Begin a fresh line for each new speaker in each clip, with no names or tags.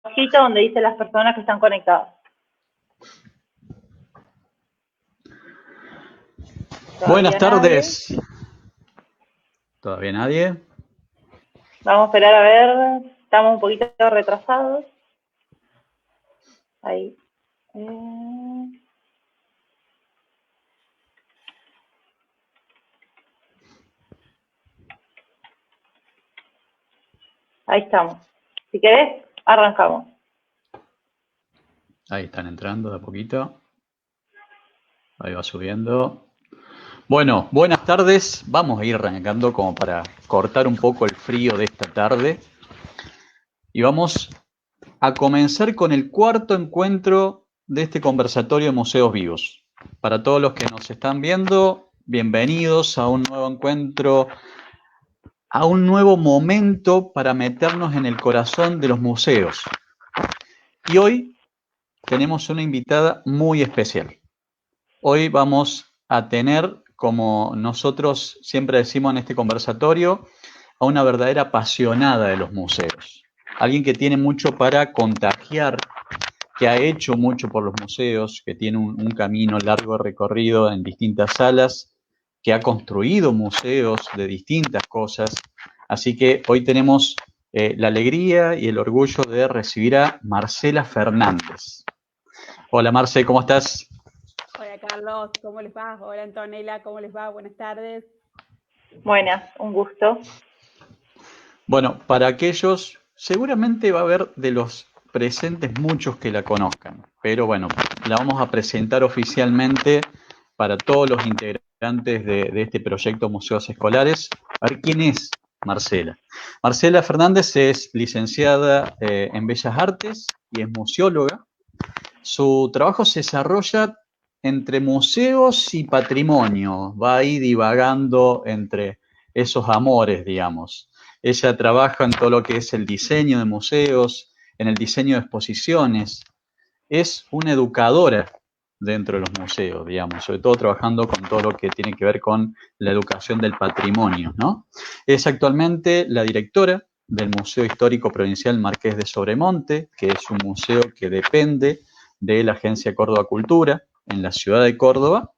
hojita donde dice las personas que están conectadas.
Buenas
Todavía nadie.
tardes. ¿Todavía nadie?
Vamos a esperar a ver. Estamos un poquito retrasados. Ahí. Ahí estamos. Si querés, arrancamos.
Ahí están entrando de a poquito. Ahí va subiendo. Bueno, buenas tardes. Vamos a ir arrancando como para cortar un poco el frío de esta tarde. Y vamos a comenzar con el cuarto encuentro de este conversatorio de Museos Vivos. Para todos los que nos están viendo, bienvenidos a un nuevo encuentro, a un nuevo momento para meternos en el corazón de los museos. Y hoy tenemos una invitada muy especial. Hoy vamos a tener, como nosotros siempre decimos en este conversatorio, a una verdadera apasionada de los museos. Alguien que tiene mucho para contagiar, que ha hecho mucho por los museos, que tiene un camino largo recorrido en distintas salas, que ha construido museos de distintas cosas. Así que hoy tenemos la alegría y el orgullo de recibir a Marcela Fernández. Hola Marce, ¿cómo estás?
Hola Carlos, ¿cómo les va? Hola Antonella, ¿cómo les va? Buenas tardes.
Buenas, un gusto.
Bueno, para aquellos, seguramente va a haber de los presentes muchos que la conozcan, pero bueno, la vamos a presentar oficialmente para todos los integrantes de este proyecto Museos Escolares. A ver, ¿quién es Marcela? Marcela Fernández es licenciada en Bellas Artes y es museóloga. Su trabajo se desarrolla entre museos y patrimonio, va ahí divagando entre esos amores, digamos. Ella trabaja en todo lo que es el diseño de museos, en el diseño de exposiciones. Es una educadora dentro de los museos, digamos, sobre todo trabajando con todo lo que tiene que ver con la educación del patrimonio, ¿no? Es actualmente la directora del Museo Histórico Provincial Marqués de Sobremonte, que es un museo que depende de la Agencia Córdoba Cultura en la ciudad de Córdoba,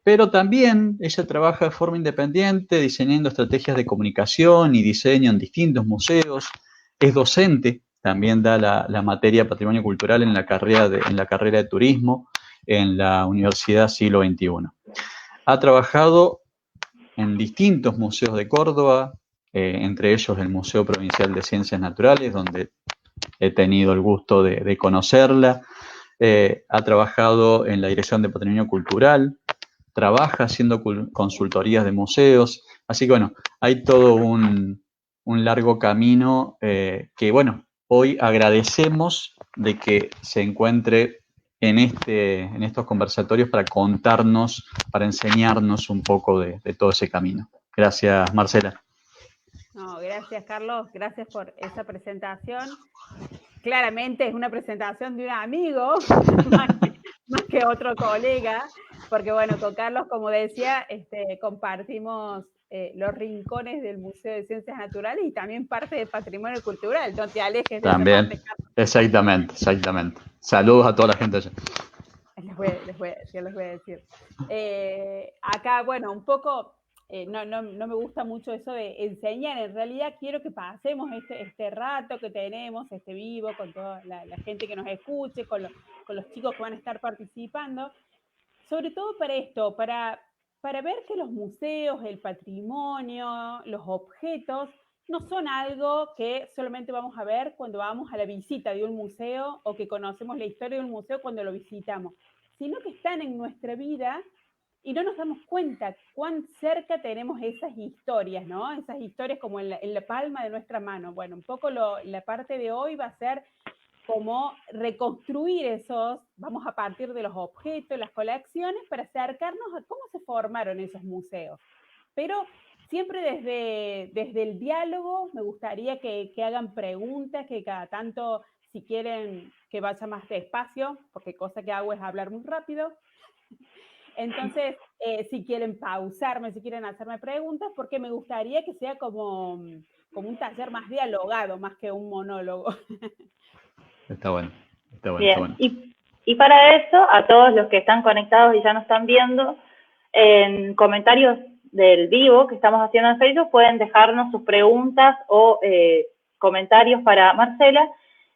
pero también ella trabaja de forma independiente diseñando estrategias de comunicación y diseño en distintos museos, es docente, también da la materia Patrimonio Cultural en la carrera de Turismo en la Universidad Siglo XXI. Ha trabajado en distintos museos de Córdoba, entre ellos el Museo Provincial de Ciencias Naturales, donde he tenido el gusto de conocerla. Ha trabajado en la Dirección de Patrimonio Cultural, trabaja haciendo consultorías de museos, así que bueno, hay todo un largo camino que bueno, hoy agradecemos de que se encuentre en estos conversatorios para contarnos, para enseñarnos un poco de todo ese camino. Gracias, Marcela.
No, gracias Carlos, gracias por esa presentación. Claramente es una presentación de un amigo, más que otro colega, porque bueno, con Carlos, como decía, compartimos los rincones del Museo de Ciencias Naturales y también parte del patrimonio cultural. No te alejes de esa
También,
parte, Carlos.
exactamente, exactamente. Saludos a toda la gente allá.
Les voy a decir. Acá, bueno, un poco, no me gusta mucho eso de enseñar. En realidad quiero que pasemos este rato que tenemos, vivo, con toda la gente que nos escuche, con los chicos que van a estar participando. Sobre todo para esto, para ver que los museos, el patrimonio, los objetos, no son algo que solamente vamos a ver cuando vamos a la visita de un museo o que conocemos la historia de un museo cuando lo visitamos, sino que están en nuestra vida y no nos damos cuenta cuán cerca tenemos esas historias, ¿no? Esas historias como en la palma de nuestra mano. Bueno, un poco la parte de hoy va a ser como reconstruir vamos a partir de los objetos, las colecciones, para acercarnos a cómo se formaron esos museos. Pero siempre desde el diálogo, me gustaría que hagan preguntas, que cada tanto, si quieren que vaya más despacio, porque cosa que hago es hablar muy rápido. Entonces, si quieren pausarme, si quieren hacerme preguntas, porque me gustaría que sea como un taller más dialogado, más que un monólogo.
Está bueno, está bueno, está
Bien,
bueno.
y para eso, a todos los que están conectados y ya nos están viendo, en comentarios del vivo que estamos haciendo en Facebook pueden dejarnos sus preguntas o comentarios para Marcela.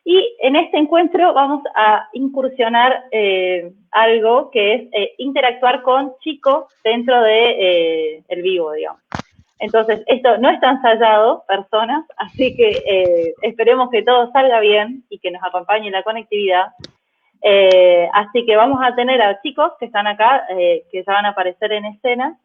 Y en este encuentro vamos a incursionar algo que es interactuar con chicos dentro de el vivo, digamos. Entonces, esto no está ensayado, personas, así que esperemos que todo salga bien y que nos acompañe la conectividad. Así que vamos a tener a chicos que están acá, que ya van a aparecer en escena,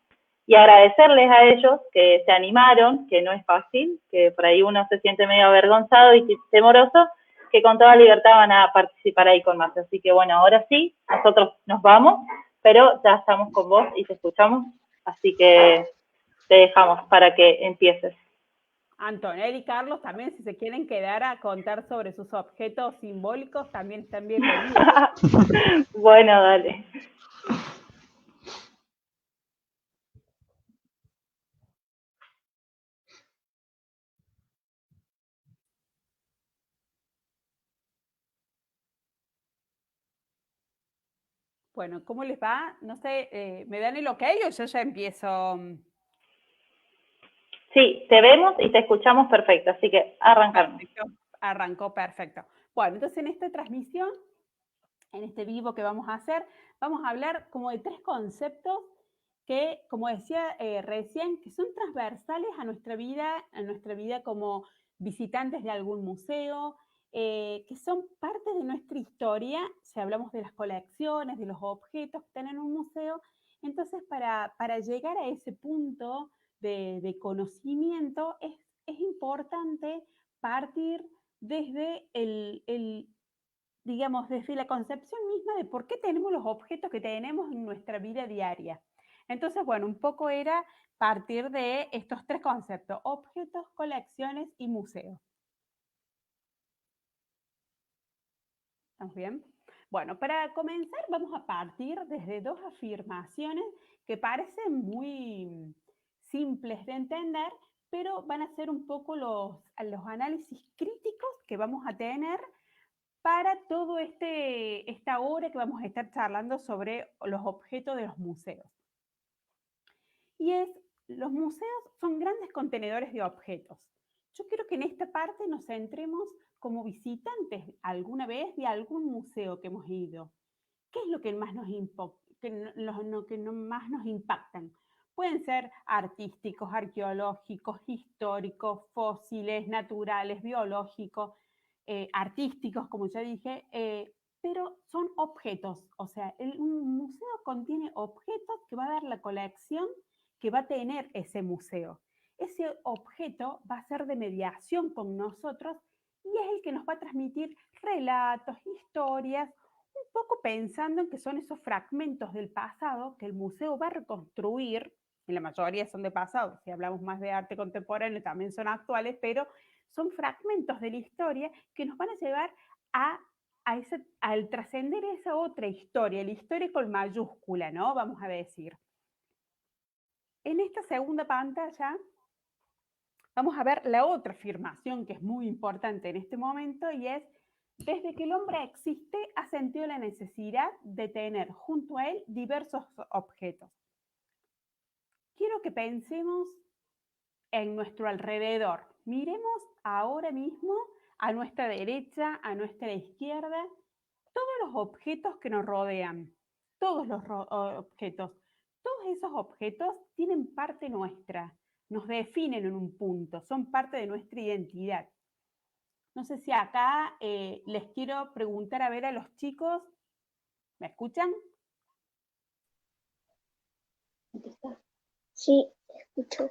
y agradecerles a ellos que se animaron, que no es fácil, que por ahí uno se siente medio avergonzado y temoroso, que con toda libertad van a participar ahí con Marta. Así que bueno, ahora sí, nosotros nos vamos, pero ya estamos con vos y te escuchamos, así que te dejamos para que empieces.
Antonella y Carlos también, si se quieren quedar a contar sobre sus objetos simbólicos, también están bienvenidos.
Bueno, dale.
Bueno, ¿cómo les va? No sé, ¿me dan el ok o yo ya empiezo?
Sí, te vemos y te escuchamos perfecto, así que arrancamos.
Perfecto, arrancó perfecto. Bueno, entonces en esta transmisión, en este vivo que vamos a hacer, vamos a hablar como de 3 conceptos que, como decía recién, que son transversales a nuestra vida como visitantes de algún museo, que son parte de nuestra historia, si hablamos de las colecciones, de los objetos que están en un museo. Entonces, para llegar a ese punto de conocimiento, es importante partir desde digamos, desde la concepción misma de por qué tenemos los objetos que tenemos en nuestra vida diaria. Entonces, bueno, un poco era partir de estos 3 conceptos: objetos, colecciones y museos. ¿Estamos bien? Bueno, para comenzar vamos a partir desde 2 afirmaciones que parecen muy simples de entender, pero van a ser un poco los análisis críticos que vamos a tener para todo esta hora que vamos a estar charlando sobre los objetos de los museos. Y los museos son grandes contenedores de objetos. Yo quiero que en esta parte nos centremos como visitantes alguna vez de algún museo que hemos ido. ¿Qué es lo que más más nos impactan? Pueden ser artísticos, arqueológicos, históricos, fósiles, naturales, biológicos, artísticos, como ya dije, pero son objetos. O sea, un museo contiene objetos que va a dar la colección que va a tener ese museo. Ese objeto va a ser de mediación con nosotros y es el que nos va a transmitir relatos, historias, un poco pensando en que son esos fragmentos del pasado que el museo va a reconstruir. En la mayoría son de pasado, si hablamos más de arte contemporáneo también son actuales, pero son fragmentos de la historia que nos van a llevar al trascender esa otra historia, la historia con mayúscula, ¿no? Vamos a decir. En esta segunda pantalla vamos a ver la otra afirmación que es muy importante en este momento, y es: desde que el hombre existe, ha sentido la necesidad de tener junto a él diversos objetos. Quiero que pensemos en nuestro alrededor. Miremos ahora mismo a nuestra derecha, a nuestra izquierda, todos los objetos que nos rodean. Todos los objetos. Todos esos objetos tienen parte nuestra, nos definen en un punto, son parte de nuestra identidad. No sé si acá les quiero preguntar a ver a los chicos, ¿me escuchan?
Sí, escucho.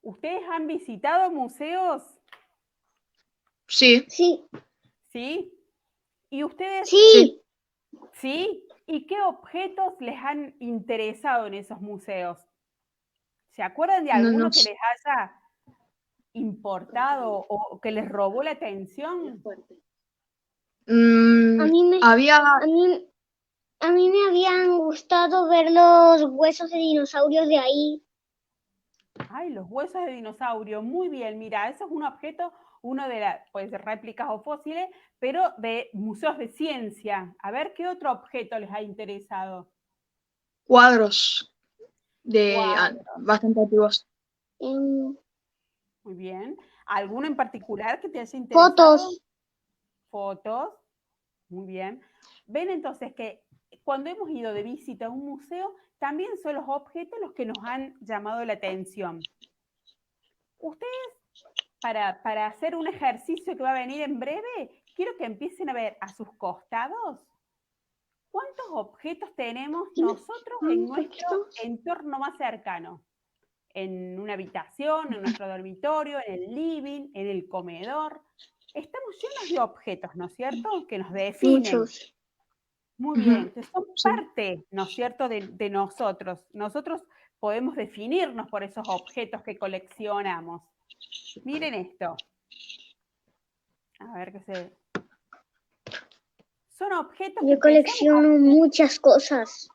¿Ustedes han visitado museos?
Sí.
Sí.
¿Sí? ¿Y ustedes?
Sí.
¿Sí? ¿Y qué objetos les han interesado en esos museos? ¿Se acuerdan de alguno que les haya importado o que les robó la atención?
A mí me habían gustado ver los huesos de dinosaurios de ahí.
Ay, los huesos de dinosaurio, muy bien. Mira, eso es un objeto uno puede ser réplicas o fósiles, pero de museos de ciencia. A ver, ¿qué otro objeto les ha interesado?
Cuadros
Cuadros.
bastante antiguos.
Muy bien. ¿Alguno en particular que te haya interesado? Fotos. Muy bien. Ven entonces que cuando hemos ido de visita a un museo, también son los objetos los que nos han llamado la atención. Ustedes, para hacer un ejercicio que va a venir en breve, quiero que empiecen a ver a sus costados cuántos objetos tenemos nosotros en nuestro entorno más cercano. En una habitación, en nuestro dormitorio, en el living, en el comedor. Estamos llenos de objetos, ¿no es cierto? Que nos definen.
Muchos.
Muy bien, que son parte, ¿no es cierto?, de nosotros. Nosotros podemos definirnos por esos objetos que coleccionamos. Miren esto. A ver qué se... Son objetos
Yo colecciono muchas cosas.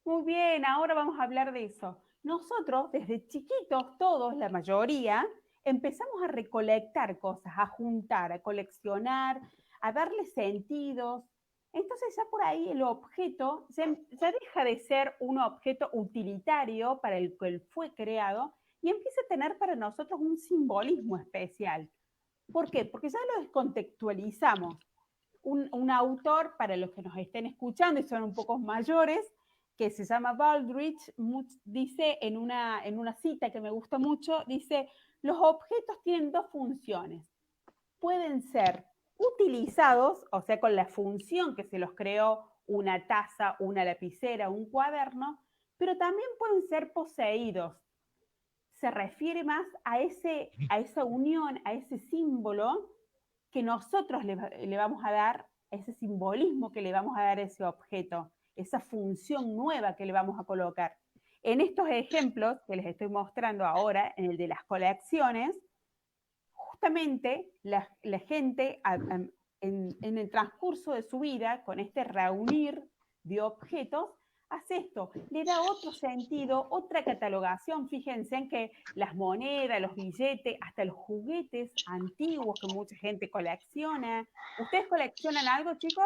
Muy bien, ahora vamos a hablar de eso. Nosotros, desde chiquitos, todos, la mayoría, empezamos a recolectar cosas, a juntar, a coleccionar, a darle sentidos. Entonces ya por ahí el objeto ya deja de ser un objeto utilitario para el que fue creado y empieza a tener para nosotros un simbolismo especial. ¿Por qué? Porque ya lo descontextualizamos. Un autor, para los que nos estén escuchando y son un poco mayores, que se llama Baldrige, dice en una cita que me gusta mucho, dice, los objetos tienen dos funciones. Pueden ser utilizados, o sea, con la función que se los creó una taza, una lapicera, un cuaderno, pero también pueden ser poseídos. Se refiere más a esa unión, a ese símbolo que nosotros le vamos a dar, ese simbolismo que le vamos a dar a ese objeto, esa función nueva que le vamos a colocar. En estos ejemplos que les estoy mostrando ahora, en el de las colecciones, justamente la gente en el transcurso de su vida, con este reunir de objetos, hace esto, le da otro sentido, otra catalogación. Fíjense en que las monedas, los billetes, hasta los juguetes antiguos que mucha gente colecciona. ¿Ustedes coleccionan algo, chicos?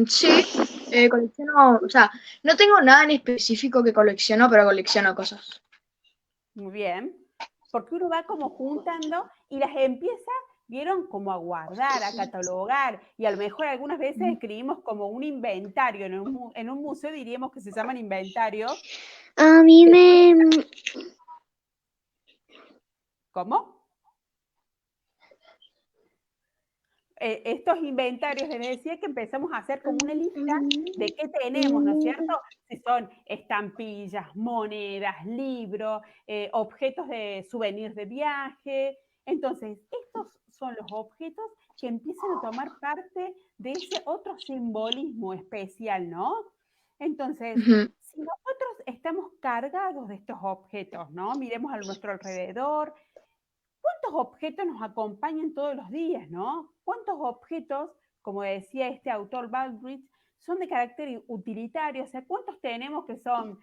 Sí, colecciono, o sea, no tengo nada en específico que colecciono, pero colecciono cosas.
Muy bien, porque uno va como juntando y las empieza, vieron, como a guardar, a catalogar, y a lo mejor algunas veces escribimos como un inventario, en un museo diríamos que se llaman inventarios.
A mí me...
¿Cómo? Estos inventarios, les decía que empezamos a hacer como una lista de qué tenemos, ¿no es cierto? Si son estampillas, monedas, libros, objetos de souvenirs de viaje. Entonces, estos son los objetos que empiezan a tomar parte de ese otro simbolismo especial, ¿no? Entonces, si nosotros estamos cargados de estos objetos, ¿no? Miremos a nuestro alrededor. ¿Cuántos objetos nos acompañan todos los días, no? ¿Cuántos objetos, como decía este autor Baldrige, son de carácter utilitario? O sea, ¿cuántos tenemos que son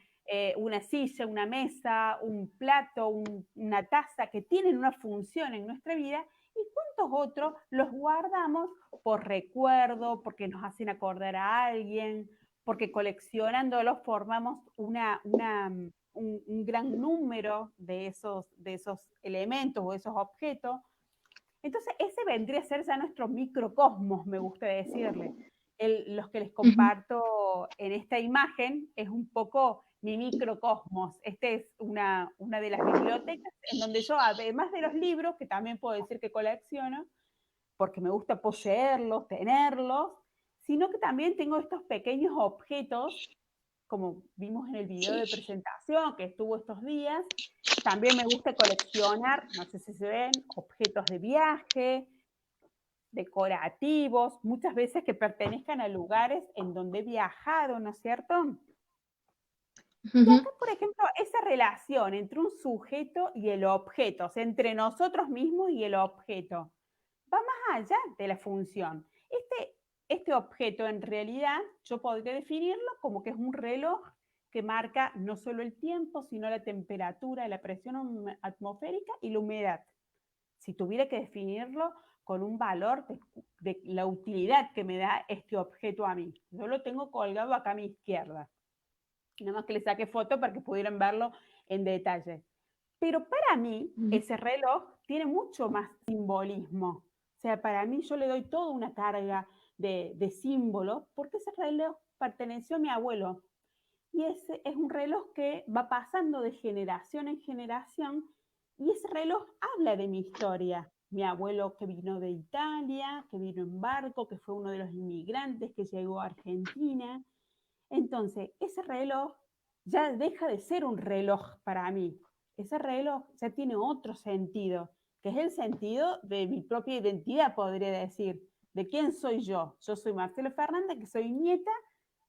una silla, una mesa, un plato, una taza, que tienen una función en nuestra vida? ¿Y cuántos otros los guardamos por recuerdo, porque nos hacen acordar a alguien, porque coleccionándolos formamos un gran número de esos elementos o esos objetos? Entonces, ese vendría a ser ya nuestro microcosmos, me gusta decirle. Los que les comparto en esta imagen es un poco mi microcosmos. Esta es una de las bibliotecas en donde yo, además de los libros, que también puedo decir que colecciono, porque me gusta poseerlos, tenerlos, sino que también tengo estos pequeños objetos, como vimos en el video de presentación que estuvo estos días. También me gusta coleccionar, no sé si se ven, objetos de viaje, decorativos, muchas veces que pertenezcan a lugares en donde he viajado, ¿no es cierto? Y acá, por ejemplo, esa relación entre un sujeto y el objeto, o sea, entre nosotros mismos y el objeto, va más allá de la función. Este objeto, en realidad, yo podría definirlo como que es un reloj que marca no solo el tiempo, sino la temperatura, la presión atmosférica y la humedad. Si tuviera que definirlo con un valor de la utilidad que me da este objeto a mí. Yo lo tengo colgado acá a mi izquierda. Nada más que le saqué foto para que pudieran verlo en detalle. Pero para mí, ese reloj tiene mucho más simbolismo. O sea, para mí yo le doy toda una carga de símbolos, porque ese reloj perteneció a mi abuelo. Y ese es un reloj que va pasando de generación en generación, y ese reloj habla de mi historia. Mi abuelo que vino de Italia, que vino en barco, que fue uno de los inmigrantes que llegó a Argentina. Entonces, ese reloj ya deja de ser un reloj para mí. Ese reloj ya tiene otro sentido, que es el sentido de mi propia identidad, podría decir. ¿De quién soy yo? Yo soy Marcelo Fernández, que soy nieta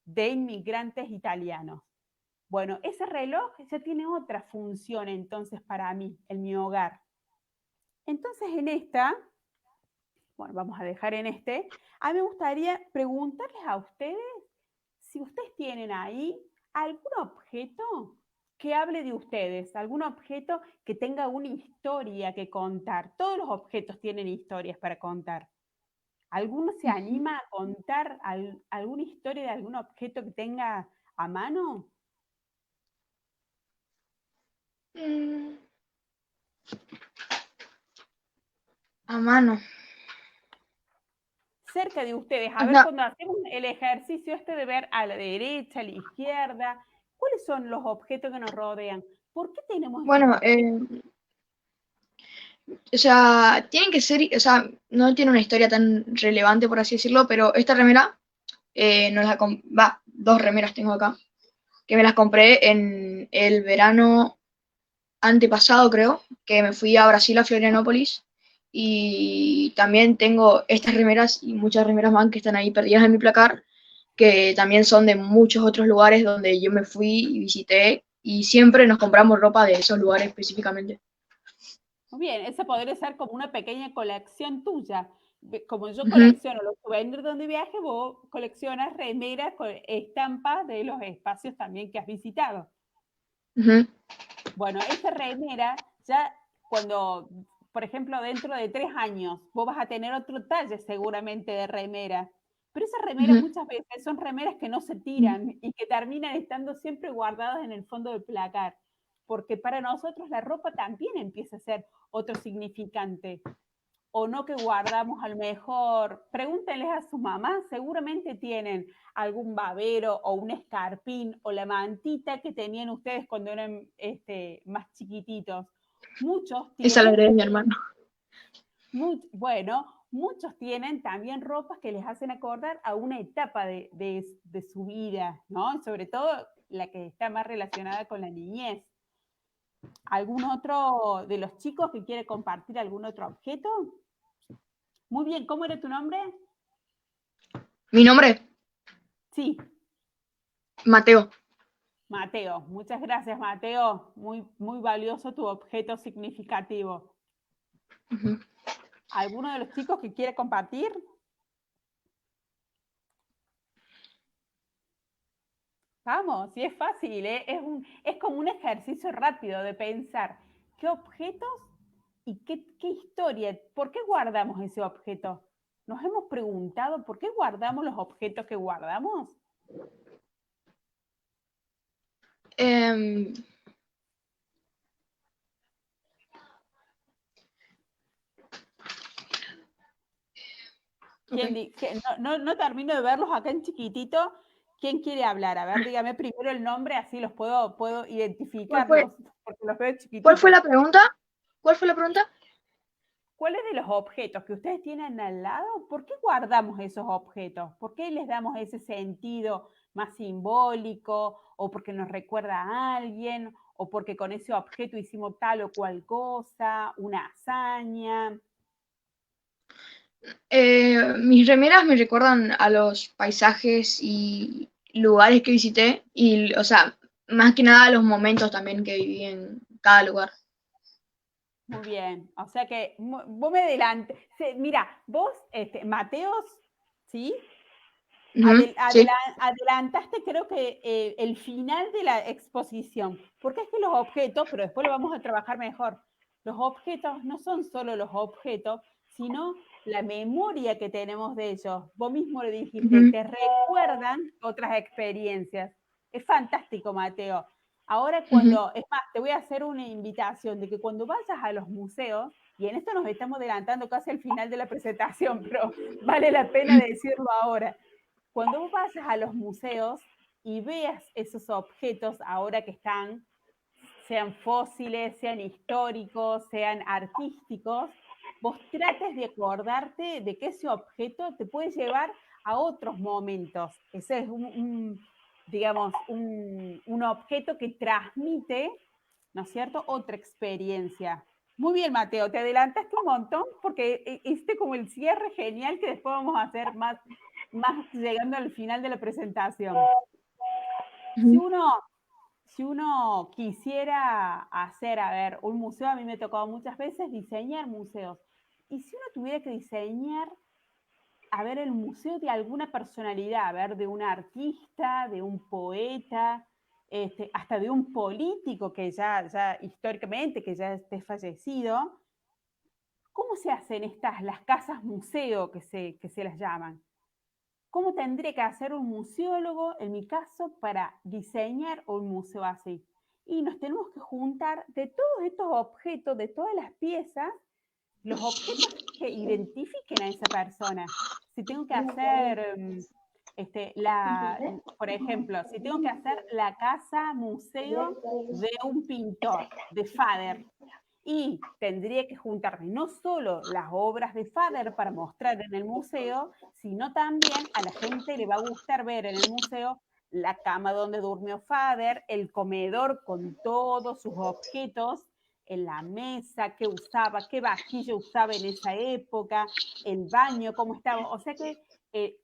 de inmigrantes italianos. Bueno, ese reloj ya tiene otra función entonces para mí, en mi hogar. Entonces en esta, bueno, vamos a dejar en este, a mí me gustaría preguntarles a ustedes si ustedes tienen ahí algún objeto que hable de ustedes, algún objeto que tenga una historia que contar. Todos los objetos tienen historias para contar. ¿Alguno se anima a contar alguna historia de algún objeto que tenga a mano?
A mano.
Cerca de ustedes, a
O
ver,
sea,
cuando hacemos el ejercicio este de ver a la derecha, a la izquierda, ¿cuáles son los objetos que nos rodean? ¿Por qué tenemos esos
bueno,
objetos?
o sea, tienen que ser, o sea, no tiene una historia tan relevante, por así decirlo, pero esta remera, dos remeras tengo acá, que me las compré en el verano antepasado, creo, que me fui a Brasil, a Florianópolis, y también tengo estas remeras y muchas remeras más que están ahí perdidas en mi placar, que también son de muchos otros lugares donde yo me fui y visité, y siempre nos compramos ropa de esos lugares específicamente.
Muy bien, esa podría ser como una pequeña colección tuya. Como yo
Ujú,
colecciono los souvenirs donde viaje, vos coleccionas remeras con estampas de los espacios también que has visitado.
ujú.
Bueno, esa remera ya cuando, por ejemplo, dentro de 3 años, vos vas a tener otro talle seguramente de remera. Pero esas remeras
Ujú.
muchas veces son remeras que no se tiran y que terminan estando siempre guardadas en el fondo del placar. Porque para nosotros la ropa también empieza a ser otro significante. O no que guardamos a lo mejor, pregúntenles a su mamá, seguramente tienen algún babero o un escarpín o la mantita que tenían ustedes cuando eran más chiquititos. Muchos
Esa la
tienen,
heredé de mi hermano.
muchos tienen también ropas que les hacen acordar a una etapa de su vida, ¿no? Sobre todo la que está más relacionada con la niñez. ¿Algún otro de los chicos que quiere compartir algún otro objeto? Muy bien, ¿cómo era tu nombre?
Mi nombre,
Sí,
Mateo.
Mateo. Muchas gracias, Mateo. Muy valioso tu objeto significativo.
Ujú.
¿Alguno de los chicos que quiere compartir? Vamos, sí es fácil, ¿eh? Es como un ejercicio rápido de pensar qué objetos y qué historia, ¿por qué guardamos ese objeto? ¿Nos hemos preguntado por qué guardamos los objetos que guardamos?
Em, ok.
No termino de verlos acá en chiquitito. ¿Quién quiere hablar? A ver, dígame primero el nombre, así los puedo
¿Cuál fue,
identificarlos, porque los veo
cuál fue
chiquititos.
la pregunta? ¿Cuál fue la pregunta?
¿Cuáles de los objetos que ustedes tienen al lado, por qué guardamos esos objetos? ¿Por qué les damos ese sentido más simbólico? ¿O porque nos recuerda a alguien? ¿O porque con ese objeto hicimos tal o cual cosa? ¿Una hazaña?
Mis remeras me recuerdan a los paisajes y lugares que visité y, o sea, más que nada a los momentos también que viví en cada lugar.
Muy bien, o sea que vos me adelante. Mira, vos, Mateos, ¿sí?
Sí.
Adelantaste, creo que el final de la exposición, porque es que los objetos, pero después lo vamos a trabajar mejor, los objetos no son solo los objetos, sino la memoria que tenemos de ellos. Vos mismo lo dijiste, te recuerdan otras experiencias. Es fantástico, Mateo. Ahora es más, te voy a hacer una invitación de que cuando vayas a los museos, y en esto nos estamos adelantando casi al final de la presentación, pero vale la pena decirlo ahora. Cuando vos vayas a los museos y veas esos objetos ahora que están, sean fósiles, sean históricos, sean artísticos, vos trates de acordarte de que ese objeto te puede llevar a otros momentos. Ese es digamos, un objeto que transmite, ¿no es cierto?, otra experiencia. Muy bien, Mateo, te adelantaste un montón porque hiciste como el cierre genial que después vamos a hacer más llegando al final de la presentación. Si uno quisiera hacer, a ver, un museo, a mí me ha tocado muchas veces diseñar museos, y si uno tuviera que diseñar, a ver, el museo de alguna personalidad, a ver, de un artista, de un poeta, hasta de un político que ya históricamente, que ya esté fallecido, ¿cómo se hacen las casas museo que se las llaman? ¿Cómo tendría que hacer un museólogo, en mi caso, para diseñar un museo así? Y nos tenemos que juntar de todos estos objetos, de todas las piezas, los objetos que identifiquen a esa persona. Si tengo que hacer, por ejemplo, si tengo que hacer la casa museo de un pintor, de Fader, y tendría que juntarme no solo las obras de Fader para mostrar en el museo, sino también a la gente le va a gustar ver en el museo la cama donde durmió Fader, el comedor con todos sus objetos, en la mesa, qué usaba, qué vajilla usaba en esa época, el baño, cómo estaba. O sea que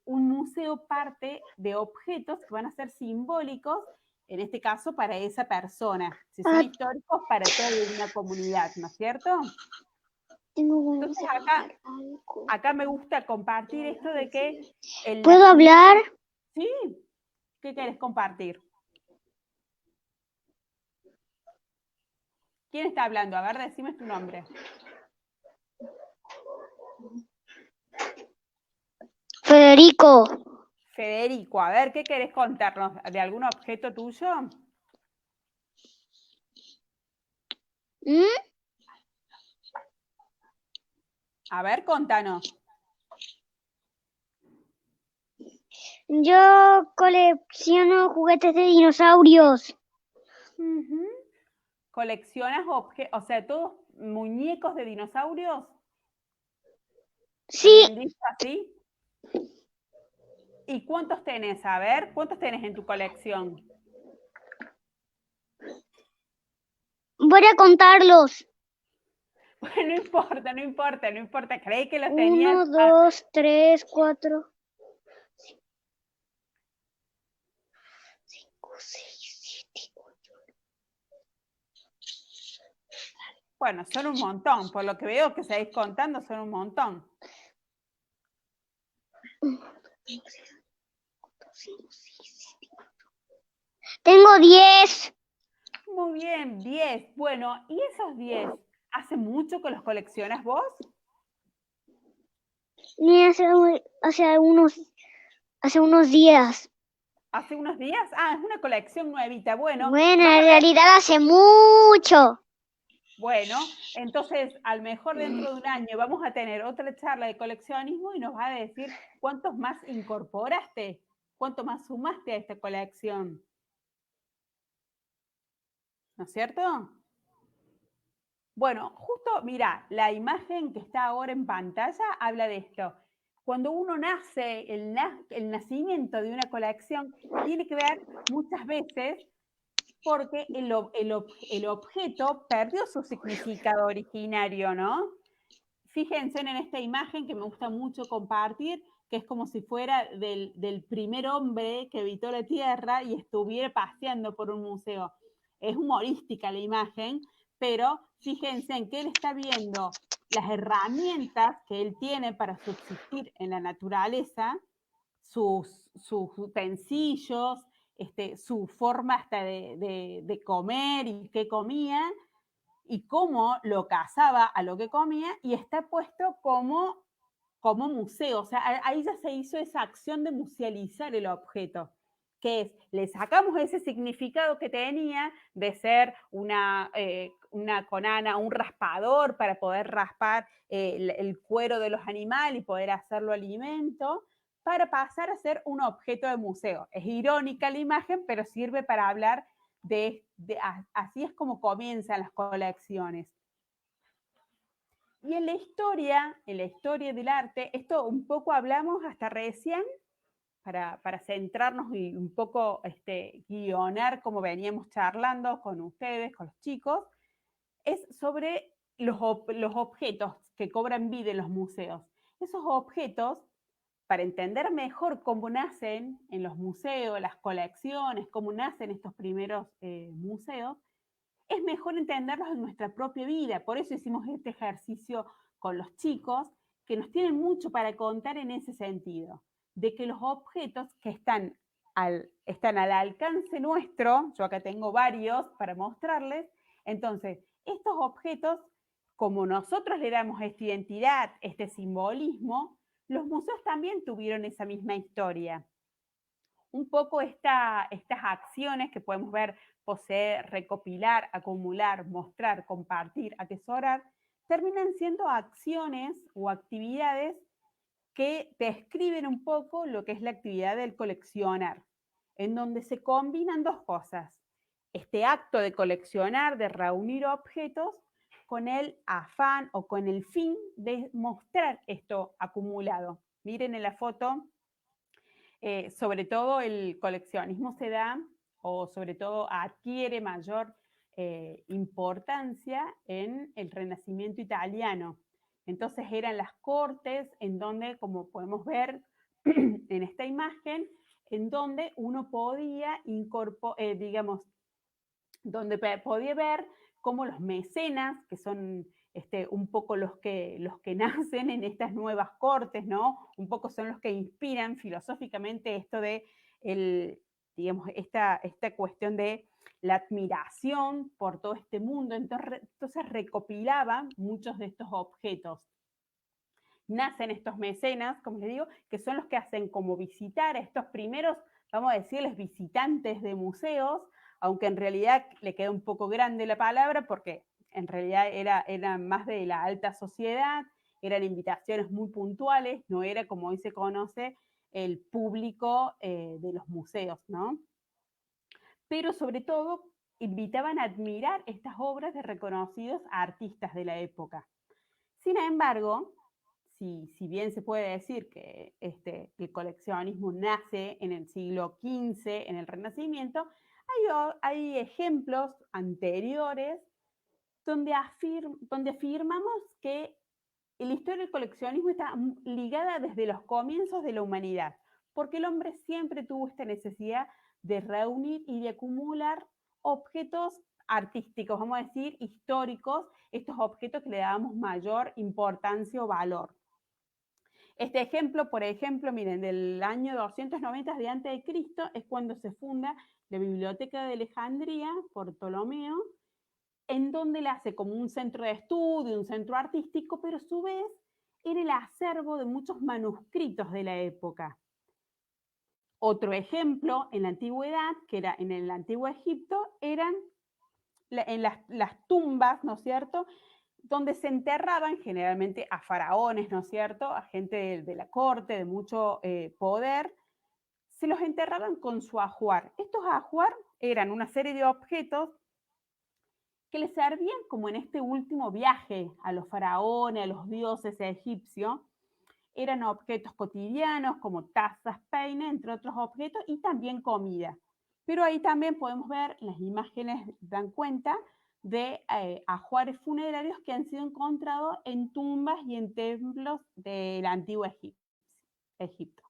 un museo parte de objetos que van a ser simbólicos, en este caso para esa persona. Si son históricos, para toda una comunidad, ¿no es cierto? Entonces acá me gusta compartir esto de que...
¿Puedo hablar?
Sí. ¿Qué querés compartir? ¿Quién está hablando? A ver, decime tu nombre.
Federico.
Federico, a ver, ¿qué querés contarnos? ¿De algún objeto tuyo? A ver, contanos.
Yo colecciono juguetes de dinosaurios.
¿Coleccionas objetos, o sea, todos muñecos de dinosaurios?
Sí.
¿Bien dicho así? ¿Y cuántos tenés? A ver, ¿cuántos tenés en tu colección?
Voy a contarlos.
Bueno, no importa. Creí que los tenías.
1, 2, 3, 4, 5, 6, 7, 8.
Bueno, son un montón. Por lo que veo que seguís contando, son un montón.
Tengo 10.
Muy bien, 10. Bueno, ¿y esos 10? ¿Hace mucho que los coleccionas vos?
Hace unos días.
¿Hace unos días? Ah, es una colección nuevita. Bueno,
en realidad hace mucho.
Bueno, entonces, a lo mejor dentro de un año vamos a tener otra charla de coleccionismo y nos va a decir cuántos más incorporaste, cuánto más sumaste a esta colección. ¿No es cierto? Bueno, justo, mira, la imagen que está ahora en pantalla habla de esto. Cuando uno nace, el nacimiento de una colección tiene que ver muchas veces porque el objeto perdió su significado originario, ¿no? Fíjense en esta imagen que me gusta mucho compartir, que es como si fuera del primer hombre que habitó la Tierra y estuviera paseando por un museo. Es humorística la imagen, pero fíjense en que él está viendo las herramientas que él tiene para subsistir en la naturaleza, sus utensilios, su forma hasta de comer y qué comía, y cómo lo cazaba a lo que comía, y está puesto como museo. O sea, ahí ya se hizo esa acción de musealizar el objeto, que es, le sacamos ese significado que tenía de ser una conana, un raspador para poder raspar el cuero de los animales y poder hacerlo alimento, para pasar a ser un objeto de museo. Es irónica la imagen, pero sirve para hablar así es como comienzan las colecciones. Y en la historia del arte, esto un poco hablamos hasta recién, para centrarnos y un poco guionar como veníamos charlando con ustedes, con los chicos, es sobre los objetos que cobran vida en los museos. Esos objetos, para entender mejor cómo nacen en los museos, las colecciones, cómo nacen estos primeros museos, es mejor entenderlos en nuestra propia vida. Por eso hicimos este ejercicio con los chicos, que nos tienen mucho para contar en ese sentido, de que los objetos que están al alcance nuestro, yo acá tengo varios para mostrarles, entonces estos objetos, como nosotros le damos esta identidad, este simbolismo, los museos también tuvieron esa misma historia. Un poco estas acciones que podemos ver: poseer, recopilar, acumular, mostrar, compartir, atesorar, terminan siendo acciones o actividades que describen un poco lo que es la actividad del coleccionar, en donde se combinan dos cosas: este acto de coleccionar, de reunir objetos, con el afán o con el fin de mostrar esto acumulado. Miren en la foto, sobre todo el coleccionismo se da, o sobre todo adquiere mayor importancia en el Renacimiento italiano. Entonces eran las cortes en donde, como podemos ver en esta imagen, en donde uno podía donde podía ver cómo los mecenas, que son un poco los que nacen en estas nuevas cortes, ¿no? Un poco son los que inspiran filosóficamente esto de esta cuestión de la admiración por todo este mundo. Entonces recopilaban muchos de estos objetos. Nacen estos mecenas, como les digo, que son los que hacen como visitar a estos primeros, vamos a decirles, visitantes de museos, aunque en realidad le queda un poco grande la palabra, porque en realidad era más de la alta sociedad, eran invitaciones muy puntuales, no era como hoy se conoce el público de los museos, ¿no? Pero sobre todo invitaban a admirar estas obras de reconocidos artistas de la época. Sin embargo, si bien se puede decir que el coleccionismo nace en el siglo XV, en el Renacimiento, hay ejemplos anteriores donde afirmamos que la historia del coleccionismo está ligada desde los comienzos de la humanidad, porque el hombre siempre tuvo esta necesidad de reunir y de acumular objetos artísticos, vamos a decir, históricos, estos objetos que le damos mayor importancia o valor. Este ejemplo, por ejemplo, miren, del año 290 de antes de Cristo es cuando se funda la Biblioteca de Alejandría por Ptolomeo, en donde la hace como un centro de estudio, un centro artístico, pero a su vez era el acervo de muchos manuscritos de la época. Otro ejemplo en la antigüedad, que era en el antiguo Egipto, eran en las tumbas, ¿no es cierto?, donde se enterraban generalmente a faraones, ¿no es cierto?, a gente de la corte, de mucho poder, se los enterraban con su ajuar. Estos ajuar eran una serie de objetos que les servían como en este último viaje a los faraones, a los dioses egipcios. Eran objetos cotidianos como tazas, peines, entre otros objetos, y también comida. Pero ahí también podemos ver, las imágenes dan cuenta de ajuares funerarios que han sido encontrados en tumbas y en templos del antiguo Egipto.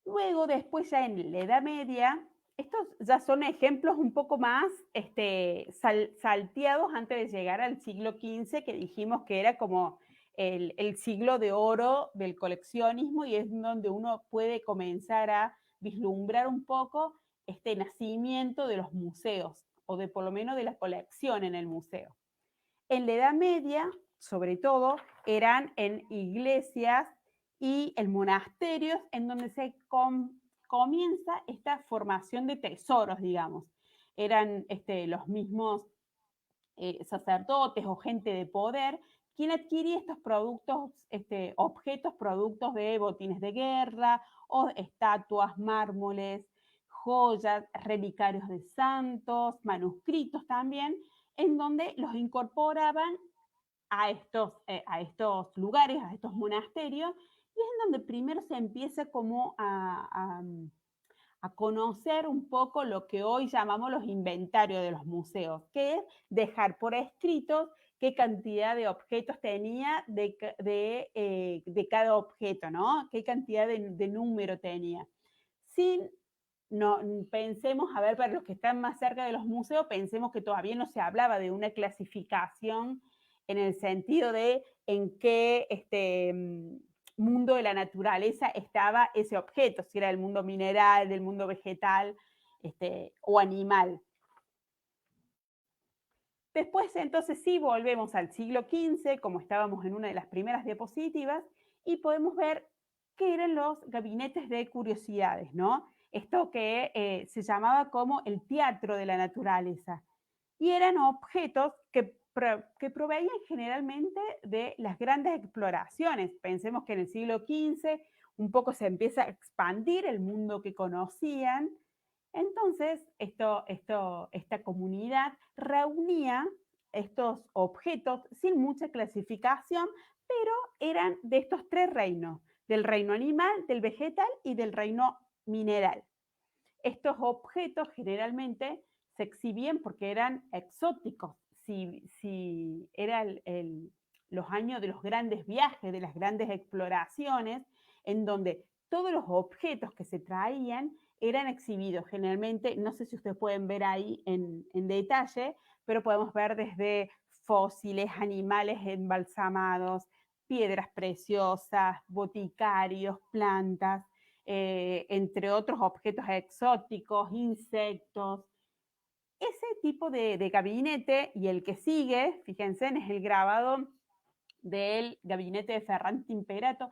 Luego, después ya en la Edad Media, estos ya son ejemplos un poco más salteados antes de llegar al siglo XV, que dijimos que era como el siglo de oro del coleccionismo, y es donde uno puede comenzar a vislumbrar un poco este nacimiento de los museos, o de por lo menos de la colección en el museo. En la Edad Media, sobre todo, eran en iglesias y en monasterios en donde se comienza esta formación de tesoros, digamos. Eran los mismos sacerdotes o gente de poder quien adquiría estos productos, objetos, productos de botines de guerra, o estatuas, mármoles, joyas, relicarios de santos, manuscritos también, en donde los incorporaban a estos lugares, a estos monasterios, y es en donde primero se empieza como a conocer un poco lo que hoy llamamos los inventarios de los museos, que es dejar por escrito qué cantidad de objetos tenía de cada objeto, ¿no? Qué cantidad de número tenía. No, pensemos, a ver, para los que están más cerca de los museos, pensemos que todavía no se hablaba de una clasificación en el sentido de en qué mundo de la naturaleza estaba ese objeto, si era del mundo mineral, del mundo vegetal o animal. Después, entonces, sí volvemos al siglo XV, como estábamos en una de las primeras diapositivas, y podemos ver qué eran los gabinetes de curiosidades, ¿no? Esto que se llamaba como el teatro de la naturaleza. Y eran objetos que proveían generalmente de las grandes exploraciones. Pensemos que en el siglo XV un poco se empieza a expandir el mundo que conocían. Entonces, esta comunidad reunía estos objetos sin mucha clasificación, pero eran de estos tres reinos, del reino animal, del vegetal y del reino mineral. Estos objetos generalmente se exhibían porque eran exóticos. Si eran los años de los grandes viajes, de las grandes exploraciones, en donde todos los objetos que se traían eran exhibidos. Generalmente, no sé si ustedes pueden ver ahí en detalle, pero podemos ver desde fósiles, animales embalsamados, piedras preciosas, boticarios, plantas, entre otros objetos exóticos, insectos. Ese tipo de gabinete, y el que sigue, fíjense, es el grabado del gabinete de Ferrante Imperato.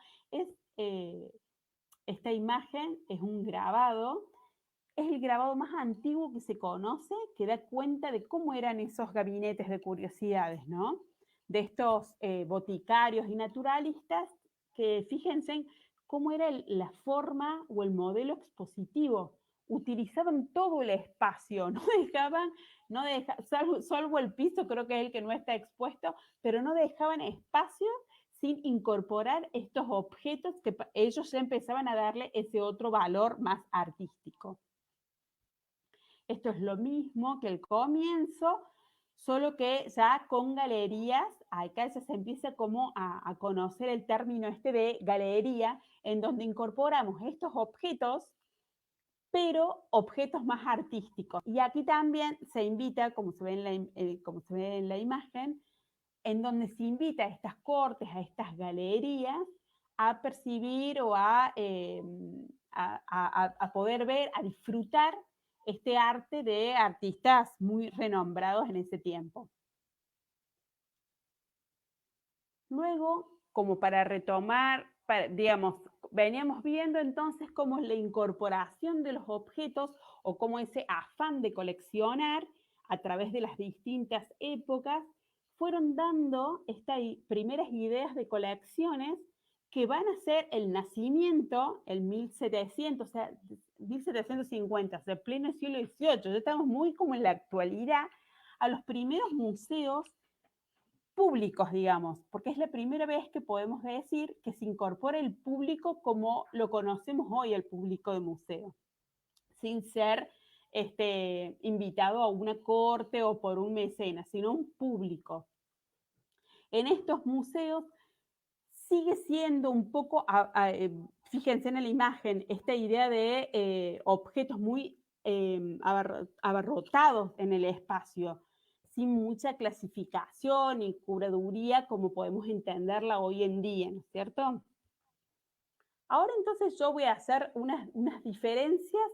Esta imagen es un grabado, es el grabado más antiguo que se conoce, que da cuenta de cómo eran esos gabinetes de curiosidades, ¿no? De estos boticarios y naturalistas, que fíjense cómo era la forma o el modelo expositivo. Utilizaban todo el espacio, salvo el piso, creo que es el que no está expuesto, pero no dejaban espacio sin incorporar estos objetos que ellos ya empezaban a darle ese otro valor más artístico. Esto es lo mismo que el comienzo, solo que ya con galerías. Acá ya se empieza como a conocer el término de galería, en donde incorporamos estos objetos, pero objetos más artísticos. Y aquí también se invita, como se ve en la imagen, en donde se invita a estas cortes, a estas galerías, a percibir o a poder ver, a disfrutar este arte de artistas muy renombrados en ese tiempo. Luego, como para retomar, digamos, veníamos viendo entonces cómo la incorporación de los objetos o cómo ese afán de coleccionar a través de las distintas épocas fueron dando estas primeras ideas de colecciones que van a ser el nacimiento, el 1700, o sea, 1750, o sea, pleno siglo XVIII. Ya estamos muy como en la actualidad, a los primeros museos públicos, digamos, porque es la primera vez que podemos decir que se incorpora el público como lo conocemos hoy, el público de museo, sin ser invitado a una corte o por un mecenas, sino un público. En estos museos sigue siendo un poco, fíjense en la imagen, esta idea de objetos muy abarrotados en el espacio. sin mucha clasificación y curaduría como podemos entenderla hoy en día, ¿no es cierto? Ahora entonces yo voy a hacer unas diferencias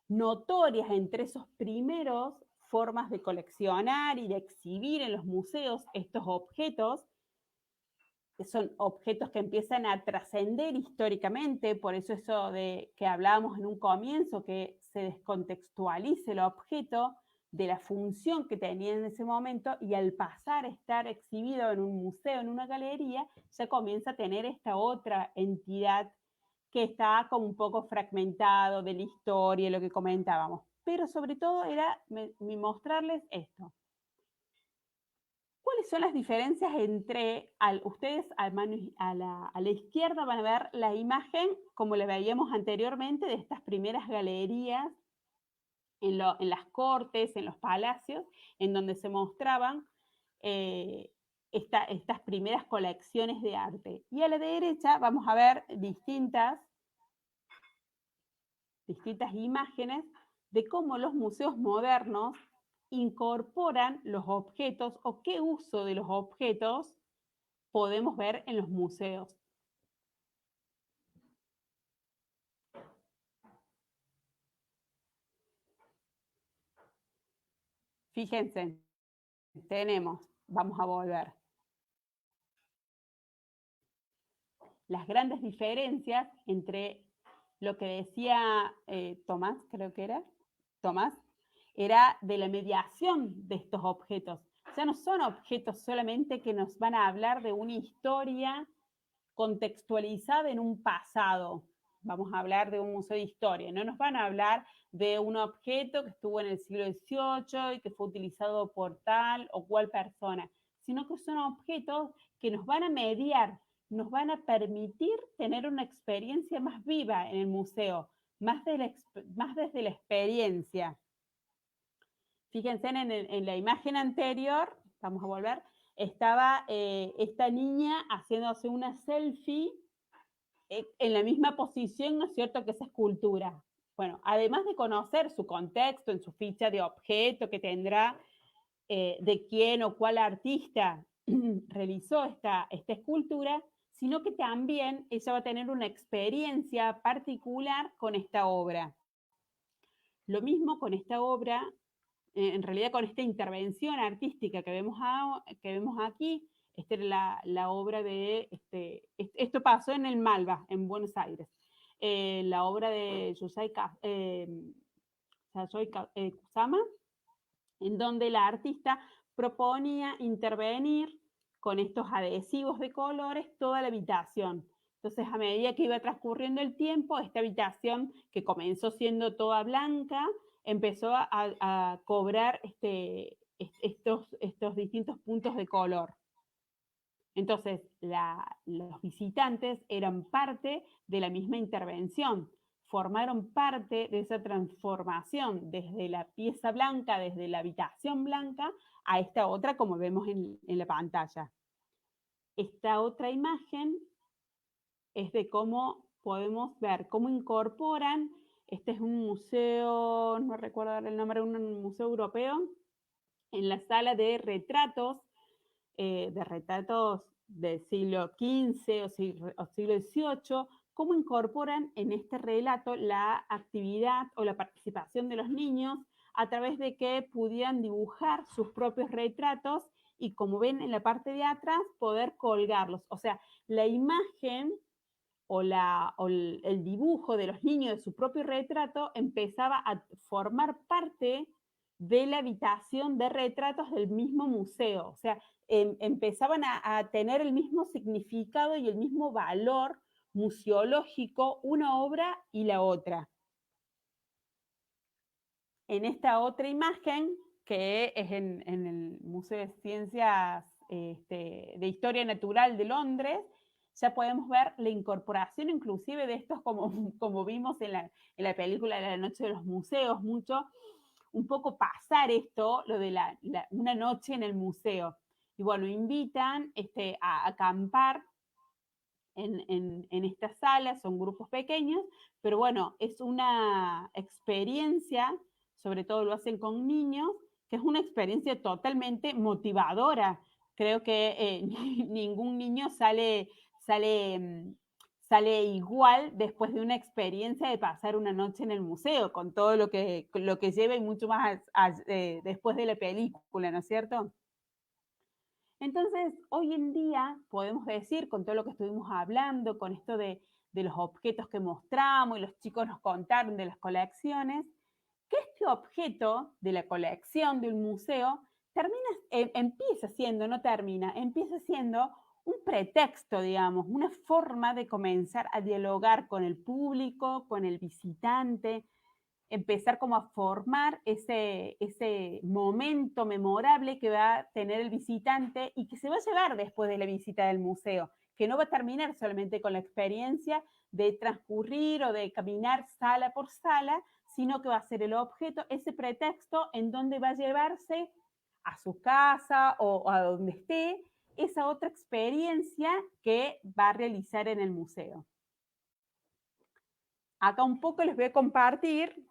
notorias entre esos primeros formas de coleccionar y de exhibir en los museos estos objetos, que son objetos que empiezan a trascender históricamente, por eso de que hablábamos en un comienzo, que se descontextualice el objeto de la función que tenía en ese momento, y al pasar a estar exhibido en un museo, en una galería, ya comienza a tener esta otra entidad que está como un poco fragmentado de la historia, lo que comentábamos. Pero sobre todo era mostrarles esto. ¿Cuáles son las diferencias entre, ustedes a la izquierda van a ver la imagen, como la veíamos anteriormente, de estas primeras galerías en las cortes, en los palacios, en donde se mostraban estas primeras colecciones de arte. Y a la derecha vamos a ver distintas imágenes de cómo los museos modernos incorporan los objetos o qué uso de los objetos podemos ver en los museos. Fíjense, vamos a volver. Las grandes diferencias entre lo que decía Tomás, creo que era de la mediación de estos objetos. O sea, no son objetos solamente que nos van a hablar de una historia contextualizada en un pasado. Vamos a hablar de un museo de historia, no nos van a hablar de un objeto que estuvo en el siglo XVIII y que fue utilizado por tal o cual persona, sino que son objetos que nos van a mediar, nos van a permitir tener una experiencia más viva en el museo, más desde la experiencia. Fíjense en la imagen anterior, vamos a volver, estaba esta niña haciéndose una selfie en la misma posición, ¿no es cierto?, que esa escultura. Bueno, además de conocer su contexto en su ficha de objeto que tendrá de quién o cuál artista realizó esta escultura, sino que también ella va a tener una experiencia particular con esta obra. Lo mismo con esta obra, en realidad con esta intervención artística que vemos aquí. Esta era la obra de, esto pasó en el Malva, en Buenos Aires. La obra de Yayoi Kusama, en donde la artista proponía intervenir con estos adhesivos de colores toda la habitación. Entonces, a medida que iba transcurriendo el tiempo, esta habitación, que comenzó siendo toda blanca, empezó a cobrar estos distintos puntos de color. Entonces, los visitantes eran parte de la misma intervención, formaron parte de esa transformación desde la pieza blanca, desde la habitación blanca, a esta otra, como vemos en la pantalla. Esta otra imagen es de cómo podemos ver, cómo incorporan. Este es un museo, no recuerdo el nombre, un museo europeo, en la sala de retratos del siglo XV o siglo XVIII, cómo incorporan en este relato la actividad o la participación de los niños a través de que pudieran dibujar sus propios retratos y, como ven en la parte de atrás, poder colgarlos. O sea, la imagen o el dibujo de los niños de su propio retrato empezaba a formar parte de la habitación de retratos del mismo museo. O sea, empezaban a tener el mismo significado y el mismo valor museológico una obra y la otra. En esta otra imagen, que es en el Museo de Ciencias de Historia Natural de Londres, ya podemos ver la incorporación inclusive de estos, como vimos en la película de La Noche de los Museos, un poco pasar esto, lo de una noche en el museo. Y bueno, invitan a acampar en esta sala, son grupos pequeños, pero bueno, es una experiencia, sobre todo lo hacen con niños, que es una experiencia totalmente motivadora. Creo que ningún niño sale igual después de una experiencia de pasar una noche en el museo, con todo lo que lleva y mucho más después de la película, ¿no es cierto? Entonces, hoy en día podemos decir, con todo lo que estuvimos hablando, con esto de los objetos que mostramos y los chicos nos contaron de las colecciones, que este objeto de la colección del museo empieza siendo, no termina, empieza siendo un pretexto, digamos, una forma de comenzar a dialogar con el público, con el visitante, empezar como a formar ese momento memorable que va a tener el visitante y que se va a llevar después de la visita del museo, que no va a terminar solamente con la experiencia de transcurrir o de caminar sala por sala, sino que va a ser el objeto, ese pretexto en donde va a llevarse a su casa o a donde esté esa otra experiencia que va a realizar en el museo. Acá un poco les voy a compartir,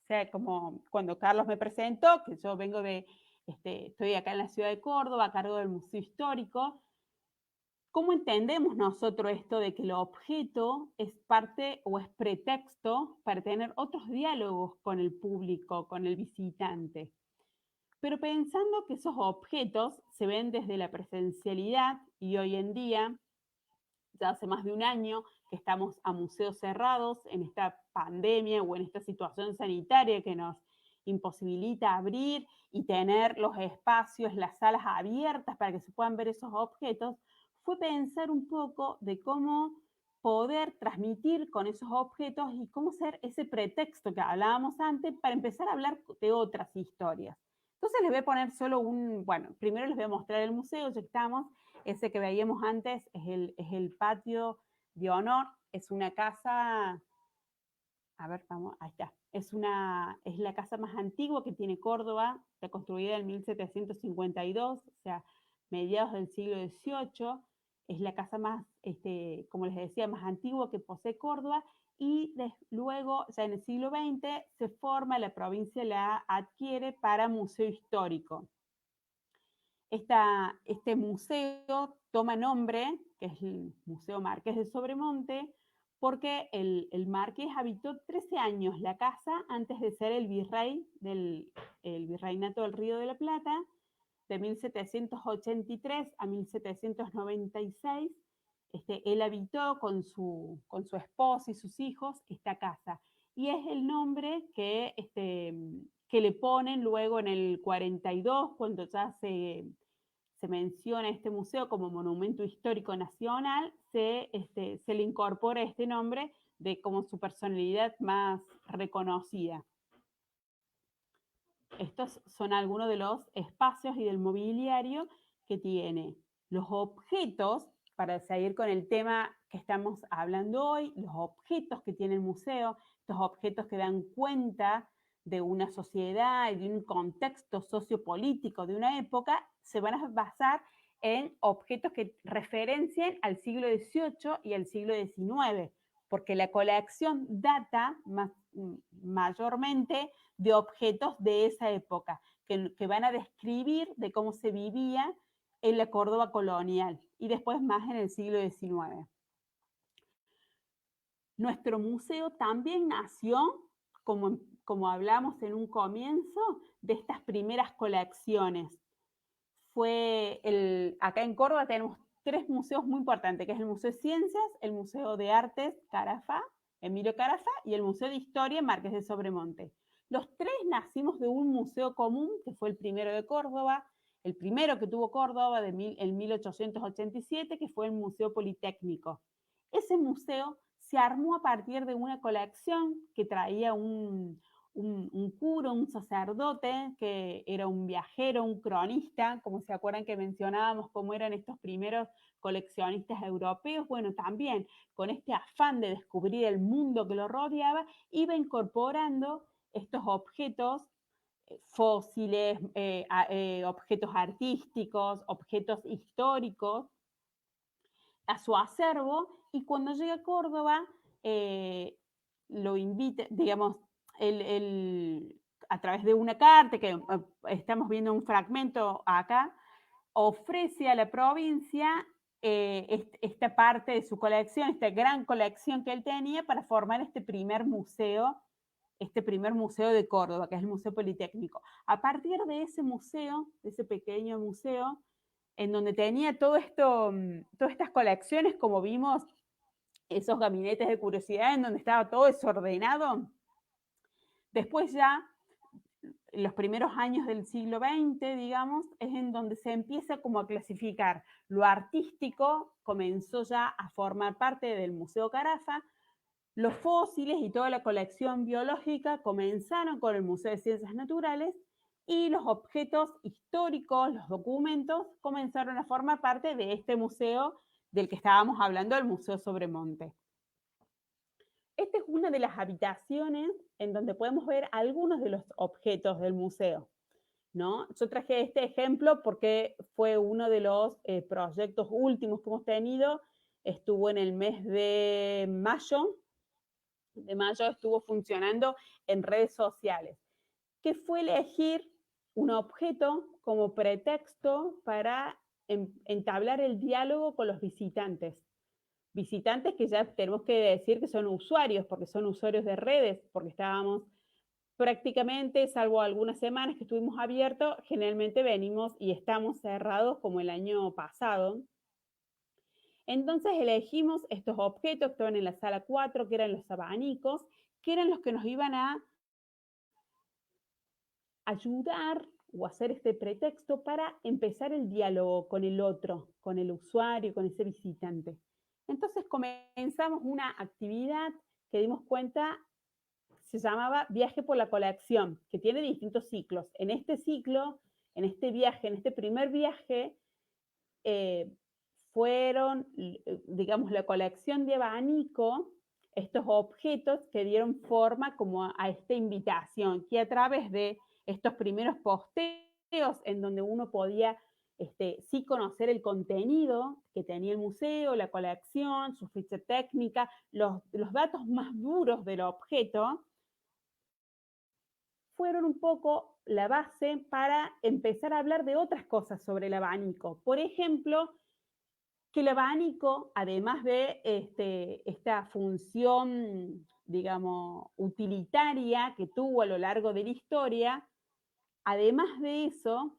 o sea, como cuando Carlos me presentó, que yo vengo estoy acá en la ciudad de Córdoba a cargo del Museo Histórico. ¿Cómo entendemos nosotros esto de que el objeto es parte o es pretexto para tener otros diálogos con el público, con el visitante? Pero pensando que esos objetos se ven desde la presencialidad y hoy en día, ya hace más de un año que estamos a museos cerrados en esta pandemia o en esta situación sanitaria que nos imposibilita abrir y tener los espacios, las salas abiertas para que se puedan ver esos objetos, fue pensar un poco de cómo poder transmitir con esos objetos y cómo ser ese pretexto que hablábamos antes para empezar a hablar de otras historias. Entonces les voy a poner solo primero les voy a mostrar el museo, ya estamos. Ese que veíamos antes es el patio de honor, es una casa, a ver, vamos, ahí está, es la casa más antigua que tiene Córdoba, está construida en 1752, o sea, mediados del siglo XVIII, es la casa más, como les decía, más antigua que posee Córdoba, y luego, ya en el siglo XX, se forma, la provincia la adquiere para museo histórico. Este museo toma nombre, que es el Museo Marqués de Sobremonte, porque el marqués habitó 13 años la casa antes de ser el virrey del virreinato del Río de la Plata, de 1783 a 1796. Él habitó con su esposa y sus hijos esta casa. Y es el nombre que le ponen luego en el 42, cuando ya se menciona este museo como monumento histórico nacional, se le incorpora este nombre como su personalidad más reconocida. Estos son algunos de los espacios y del mobiliario que tiene. Los objetos, para seguir con el tema que estamos hablando hoy, los objetos que tiene el museo, estos objetos que dan cuenta de una sociedad y de un contexto sociopolítico de una época, se van a basar en objetos que referencien al siglo XVIII y al siglo XIX, porque la colección data mayormente de objetos de esa época, que van a describir de cómo se vivía en la Córdoba colonial y después más en el siglo XIX. Nuestro museo también nació, como hablamos en un comienzo, de estas primeras colecciones. Acá en Córdoba tenemos 3 museos muy importantes, que es el Museo de Ciencias, el Museo de Artes Carafa, Emilio Carafa, y el Museo de Historia Marqués de Sobremonte. Los 3 nacimos de un museo común, que fue el primero de Córdoba, el primero que tuvo Córdoba en 1887, que fue el Museo Politécnico. Ese museo se armó a partir de una colección que traía un cura, un sacerdote, que era un viajero, un cronista, como se acuerdan que mencionábamos cómo eran estos primeros coleccionistas europeos. Bueno, también con este afán de descubrir el mundo que lo rodeaba, iba incorporando estos objetos fósiles, objetos artísticos, objetos históricos a su acervo, y cuando llega a Córdoba lo invita, digamos, a través de una carta, que estamos viendo un fragmento acá, ofrece a la provincia esta parte de su colección, esta gran colección que él tenía para formar este primer museo de Córdoba, que es el Museo Politécnico. A partir de ese museo, de ese pequeño museo, en donde tenía todas estas colecciones, como vimos, esos gabinetes de curiosidad en donde estaba todo desordenado, después ya, en los primeros años del siglo XX, digamos, es en donde se empieza como a clasificar. Lo artístico comenzó ya a formar parte del Museo Carafa, los fósiles y toda la colección biológica comenzaron con el Museo de Ciencias Naturales y los objetos históricos, los documentos, comenzaron a formar parte de este museo del que estábamos hablando, el Museo Sobremonte. Esta es una de las habitaciones en donde podemos ver algunos de los objetos del museo, ¿no? Yo traje este ejemplo porque fue uno de los proyectos últimos que hemos tenido, estuvo en el mes de mayo estuvo funcionando en redes sociales, que fue elegir un objeto como pretexto para entablar el diálogo con los visitantes. Visitantes que ya tenemos que decir que son usuarios, porque son usuarios de redes, porque estábamos prácticamente, salvo algunas semanas que estuvimos abiertos, generalmente venimos y estamos cerrados como el año pasado. Entonces elegimos estos objetos que estaban en la sala 4, que eran los abanicos, que eran los que nos iban a ayudar o hacer este pretexto para empezar el diálogo con el otro, con el usuario, con ese visitante. Entonces comenzamos una actividad que dimos cuenta se llamaba Viaje por la Colección, que tiene distintos ciclos. En este ciclo, en este viaje, en este primer viaje, fueron, digamos, la colección de abanico, estos objetos que dieron forma como a esta invitación, que a través de estos primeros posteos en donde uno podía sí conocer el contenido que tenía el museo, la colección, su ficha técnica, los datos más duros del objeto, fueron un poco la base para empezar a hablar de otras cosas sobre el abanico. Por ejemplo, que el abanico, además de esta función, digamos, utilitaria que tuvo a lo largo de la historia, además de eso,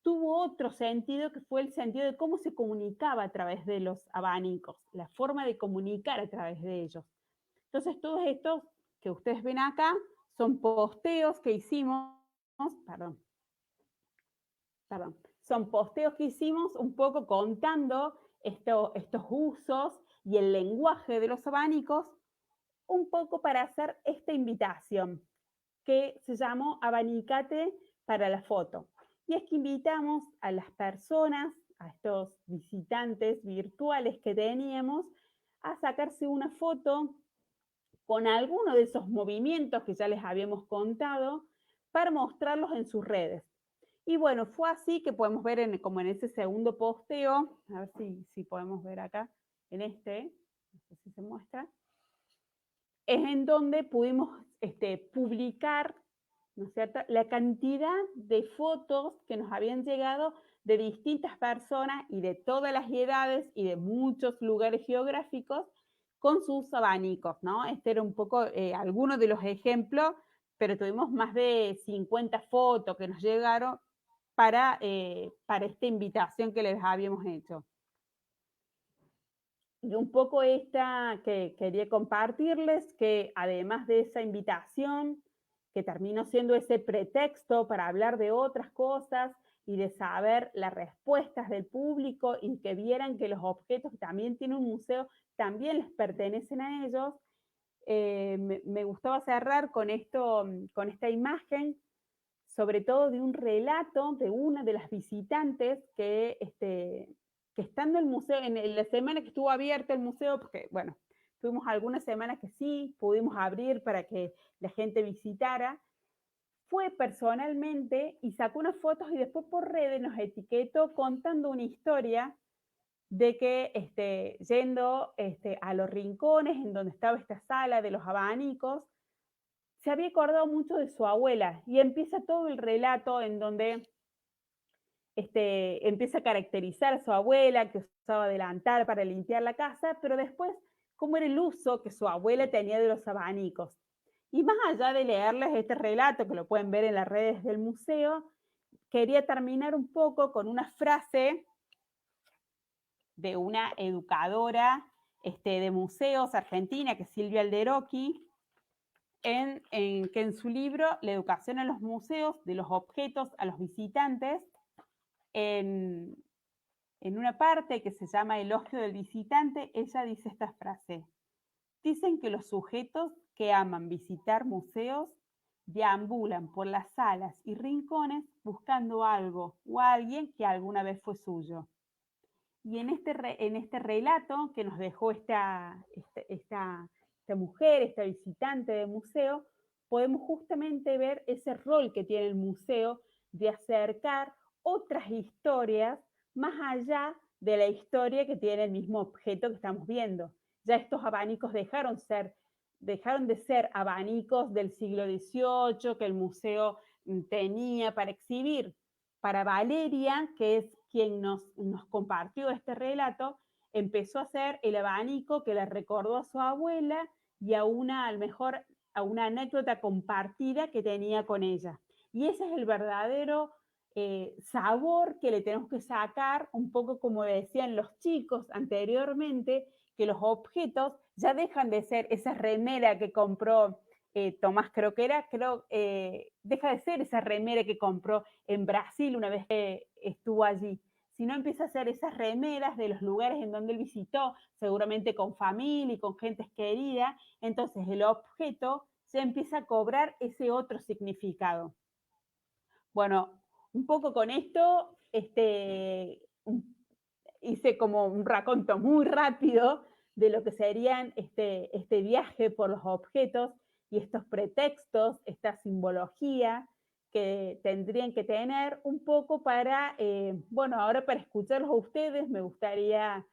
tuvo otro sentido que fue el sentido de cómo se comunicaba a través de los abanicos, la forma de comunicar a través de ellos. Entonces, todos estos que ustedes ven acá son posteos que hicimos, son posteos que hicimos un poco contando estos usos y el lenguaje de los abanicos, un poco para hacer esta invitación que se llamó Abanicate para la foto. Y es que invitamos a las personas, a estos visitantes virtuales que teníamos, a sacarse una foto con alguno de esos movimientos que ya les habíamos contado para mostrarlos en sus redes. Y bueno, fue así que podemos ver como en ese segundo posteo, a ver si podemos ver acá, en no sé si se muestra, es en donde pudimos publicar, ¿no es cierto?, la cantidad de fotos que nos habían llegado de distintas personas y de todas las edades y de muchos lugares geográficos con sus abanicos, ¿no? Este era un poco algunos de los ejemplos, pero tuvimos más de 50 fotos que nos llegaron para esta invitación que les habíamos hecho. Y un poco esta que quería compartirles, que además de esa invitación, que terminó siendo ese pretexto para hablar de otras cosas y de saber las respuestas del público y que vieran que los objetos que también tiene un museo también les pertenecen a ellos, me gustaba cerrar con esta imagen, sobre todo de un relato de una de las visitantes que estando el museo, en la semana que estuvo abierto el museo, porque bueno, tuvimos algunas semanas que sí pudimos abrir para que la gente visitara, fue personalmente y sacó unas fotos y después por redes nos etiquetó contando una historia de que yendo a los rincones en donde estaba esta sala de los abanicos, se había acordado mucho de su abuela, y empieza todo el relato en donde empieza a caracterizar a su abuela, que usaba delantal para limpiar la casa, pero después cómo era el uso que su abuela tenía de los abanicos. Y más allá de leerles este relato, que lo pueden ver en las redes del museo, quería terminar un poco con una frase de una educadora de museos argentina, que es Silvia Alderocchi, que en su libro La educación en los museos, de los objetos a los visitantes, en una parte que se llama Elogio del visitante, ella dice esta frase: dicen que los sujetos que aman visitar museos deambulan por las salas y rincones buscando algo o alguien que alguna vez fue suyo. Y en este relato que nos dejó esta mujer, esta visitante de museo, podemos justamente ver ese rol que tiene el museo de acercar otras historias más allá de la historia que tiene el mismo objeto que estamos viendo. Ya estos abanicos dejaron de ser abanicos del siglo XVIII que el museo tenía para exhibir. Para Valeria, que es quien nos compartió este relato, empezó a ser el abanico que le recordó a su abuela y a lo mejor a una anécdota compartida que tenía con ella. Y ese es el verdadero sabor que le tenemos que sacar, un poco como decían los chicos anteriormente, que los objetos ya dejan de ser esa remera que compró Tomás, creo que era, deja de ser esa remera que compró en Brasil una vez que estuvo allí, sino empieza a ser esas remeras de los lugares en donde él visitó, seguramente con familia y con gente querida. Entonces el objeto ya empieza a cobrar ese otro significado. Bueno, un poco con esto hice como un raconto muy rápido de lo que serían este viaje por los objetos y estos pretextos, esta simbología que tendrían que tener un poco para, ahora para escucharlos a ustedes, me gustaría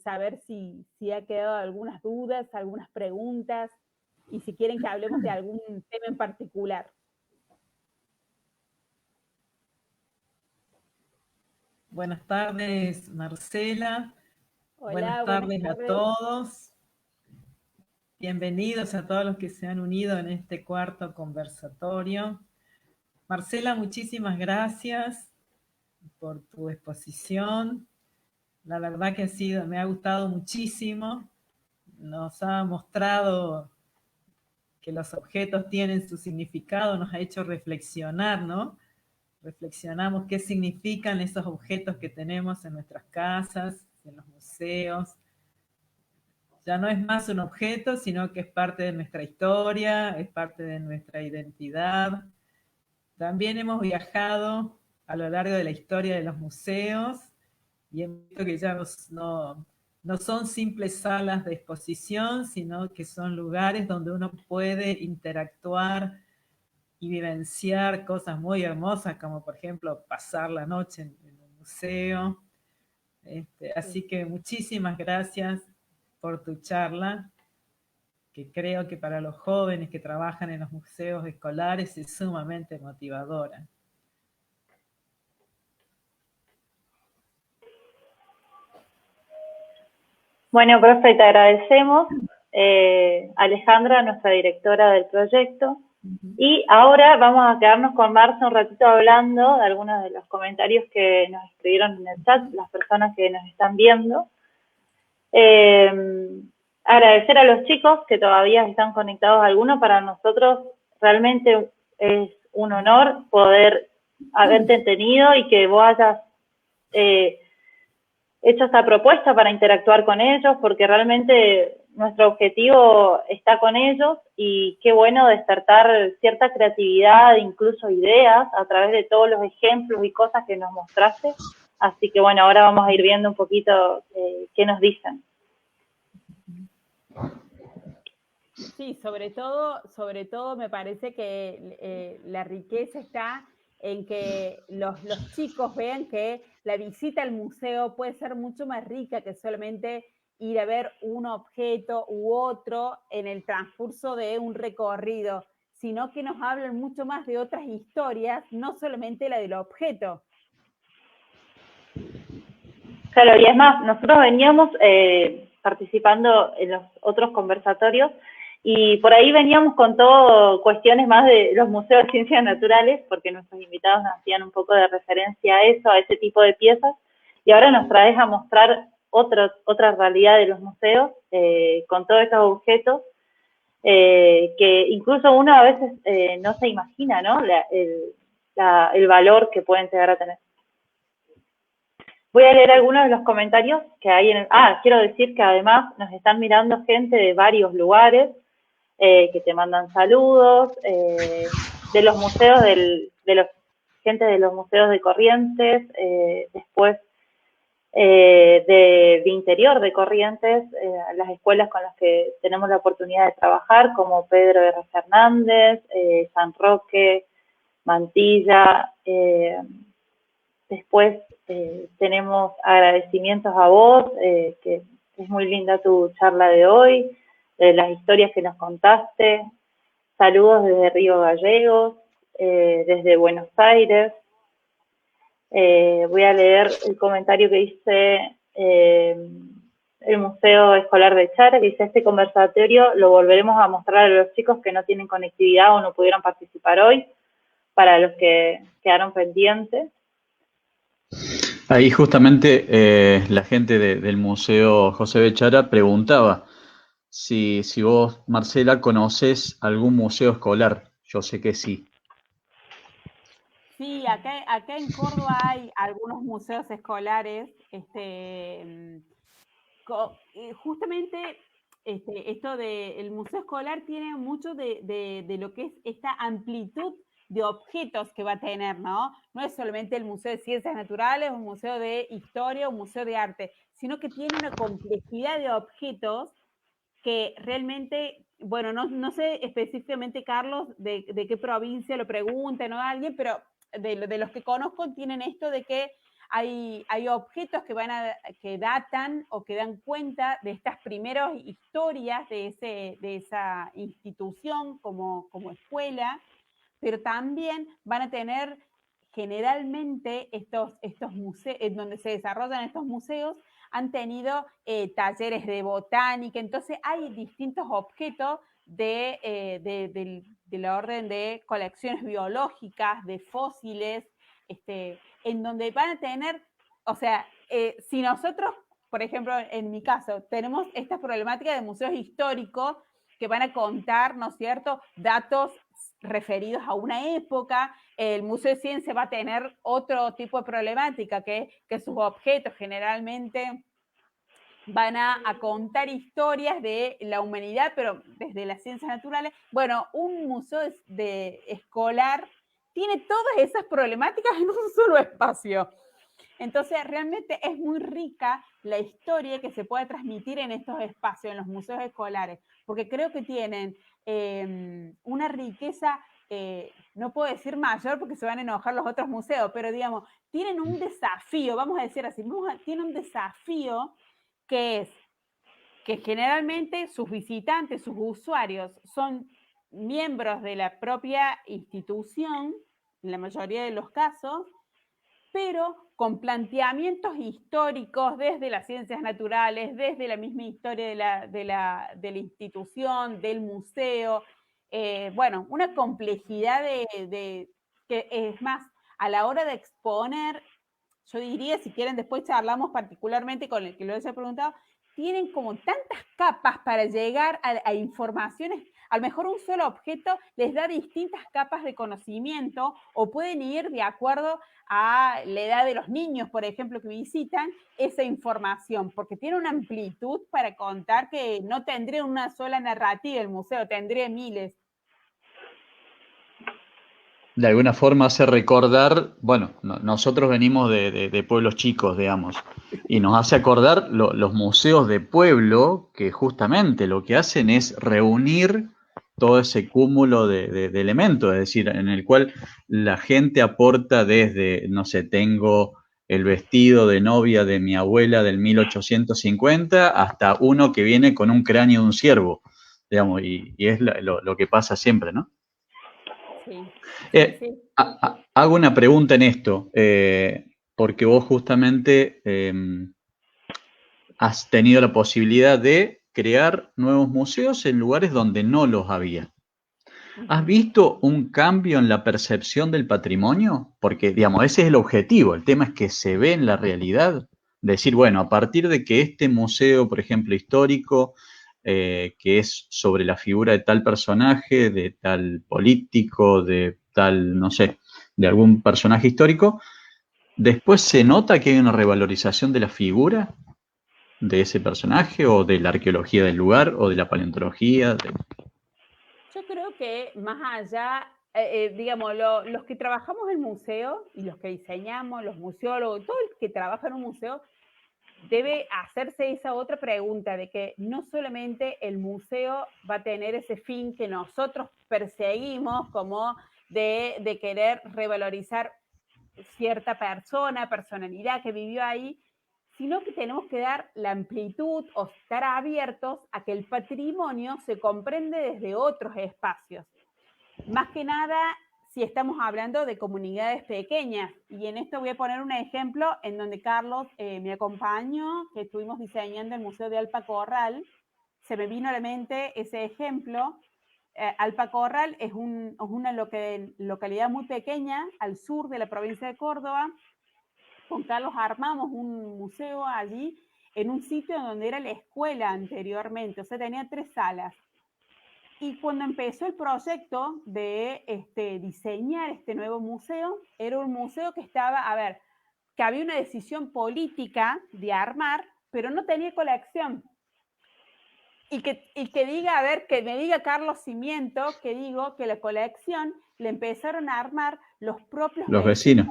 saber si ha quedado algunas dudas, algunas preguntas, y si quieren que hablemos de algún tema en particular.
Buenas tardes, Marcela.
Hola,
buenas tardes a todos. Bienvenidos a todos los que se han unido en este cuarto conversatorio. Marcela, muchísimas gracias por tu exposición. La verdad que me ha gustado muchísimo. Nos ha mostrado que los objetos tienen su significado, nos ha hecho reflexionar, ¿no? Reflexionamos qué significan esos objetos que tenemos en nuestras casas, en los museos. Ya no es más un objeto, sino que es parte de nuestra historia, es parte de nuestra identidad. También hemos viajado a lo largo de la historia de los museos y hemos visto que ya no son simples salas de exposición, sino que son lugares donde uno puede interactuar y vivenciar cosas muy hermosas, como por ejemplo pasar la noche en un museo. Así que muchísimas gracias por tu charla, que creo que para los jóvenes que trabajan en los museos escolares es sumamente motivadora.
Bueno, profe, te agradecemos. Alejandra, nuestra directora del proyecto. Y ahora vamos a quedarnos con Marce un ratito hablando de algunos de los comentarios que nos escribieron en el chat, las personas que nos están viendo. Agradecer a los chicos que todavía están conectados. Algunos, para nosotros realmente es un honor poder haberte tenido y que vos hayas hecho esta propuesta para interactuar con ellos, porque realmente nuestro objetivo está con ellos y qué bueno despertar cierta creatividad, incluso ideas, a través de todos los ejemplos y cosas que nos mostraste. Así que bueno, ahora vamos a ir viendo un poquito qué nos dicen.
Sí, sobre todo me parece que la riqueza está en que los chicos vean que la visita al museo puede ser mucho más rica que solamente ir a ver un objeto u otro en el transcurso de un recorrido, sino que nos hablan mucho más de otras historias, no solamente la del objeto.
Claro, y es más, nosotros veníamos participando en los otros conversatorios y por ahí veníamos con todo cuestiones más de los museos de ciencias naturales, porque nuestros invitados nos hacían un poco de referencia a eso, a ese tipo de piezas, y ahora nos traes a mostrar otra realidad de los museos con todos estos objetos que incluso uno a veces no se imagina, ¿no? El valor que pueden llegar a tener. Voy a leer algunos de los comentarios que hay en el... quiero decir que además nos están mirando gente de varios lugares que te mandan saludos, de los museos, gente de los museos de Corrientes, después de interior de Corrientes, las escuelas con las que tenemos la oportunidad de trabajar, como Pedro R. Fernández, San Roque, Mantilla. Después tenemos agradecimientos a vos, que es muy linda tu charla de hoy, de las historias que nos contaste. Saludos desde Río Gallegos, desde Buenos Aires. Voy a leer el comentario que dice el Museo Escolar de Chara, que dice: este conversatorio lo volveremos a mostrar a los chicos que no tienen conectividad o no pudieron participar hoy, para los que quedaron pendientes.
Ahí justamente la gente del Museo José Bechara preguntaba si vos, Marcela, conoces algún museo escolar. Yo sé que sí.
Sí, acá en Córdoba hay algunos museos escolares, justamente esto del museo escolar tiene mucho de lo que es esta amplitud de objetos que va a tener, ¿no? No es solamente el Museo de Ciencias Naturales, un museo de historia, un museo de arte, sino que tiene una complejidad de objetos que realmente, bueno, no sé específicamente, Carlos, de qué provincia lo pregunten o alguien, pero de los que conozco tienen esto de que hay objetos que datan o que dan cuenta de estas primeras historias de esa institución como escuela, pero también van a tener generalmente estos museos, en donde se desarrollan estos museos, han tenido talleres de botánica, entonces hay distintos objetos de la orden de colecciones biológicas, de fósiles, en donde van a tener, o sea, si nosotros, por ejemplo, en mi caso, tenemos esta problemática de museos históricos que van a contar, ¿no es cierto?, datos referidos a una época. El Museo de Ciencia va a tener otro tipo de problemática, que sus objetos generalmente van a contar historias de la humanidad, pero desde las ciencias naturales. Bueno, un museo escolar tiene todas esas problemáticas en un solo espacio. Entonces, realmente es muy rica la historia que se puede transmitir en estos espacios, en los museos escolares, porque creo que tienen una riqueza, no puedo decir mayor porque se van a enojar los otros museos, pero digamos, tienen un desafío, vamos a decir así, tienen un desafío que es que generalmente sus visitantes, sus usuarios, son miembros de la propia institución, en la mayoría de los casos, pero con planteamientos históricos desde las ciencias naturales, desde la misma historia de la institución, del museo. Bueno, una complejidad que es más, a la hora de exponer, yo diría, si quieren después charlamos particularmente con el que lo haya preguntado, tienen como tantas capas para llegar a informaciones. A lo mejor un solo objeto les da distintas capas de conocimiento o pueden ir de acuerdo a la edad de los niños, por ejemplo, que visitan esa información, porque tiene una amplitud para contar que no tendría una sola narrativa el museo, tendría miles.
De alguna forma hace recordar, bueno, nosotros venimos de pueblos chicos, digamos, y nos hace acordar los museos de pueblo, que justamente lo que hacen es reunir todo ese cúmulo de elementos, es decir, en el cual la gente aporta desde, no sé, tengo el vestido de novia de mi abuela del 1850 hasta uno que viene con un cráneo de un ciervo, digamos, y es lo que pasa siempre, ¿no?
Sí,
Eh,
sí.
Hago una pregunta en esto, porque vos justamente has tenido la posibilidad de crear nuevos museos en lugares donde no los había. ¿Has
Ujú.
visto un cambio en la percepción del patrimonio? Porque, digamos, ese es el objetivo. El tema es que se ve en la realidad. Decir, bueno, a partir de que este museo, por ejemplo, histórico, que es sobre la figura de tal personaje, de tal político, de tal, no sé, de algún personaje histórico, después se nota que hay una revalorización de la figura de ese personaje o de la arqueología del lugar o de la paleontología.
Yo creo que más allá, digamos, los que trabajamos en museo y los que diseñamos, los museólogos, todo el que trabaja en un museo, debe hacerse esa otra pregunta de que no solamente el museo va a tener ese fin que nosotros perseguimos como de querer revalorizar cierta persona, personalidad que vivió ahí, sino que tenemos que dar la amplitud o estar abiertos a que el patrimonio se comprende desde otros espacios. Más que nada, si estamos hablando de comunidades pequeñas, y en esto voy a poner un ejemplo en donde Carlos me acompañó, que estuvimos diseñando el Museo de Alpacorral. Se me vino a la mente ese ejemplo. Alpacorral es una localidad muy pequeña al sur de la provincia de Córdoba. Con Carlos armamos un museo allí en un sitio donde era la escuela anteriormente, o sea, tenía 3 salas. Y cuando empezó el proyecto de diseñar este nuevo museo, era un museo que estaba, que había una decisión política de armar, pero no tenía colección. Y que diga, que me diga Carlos Cimiento, que digo que la colección le empezaron a armar los propios
Los vecinos.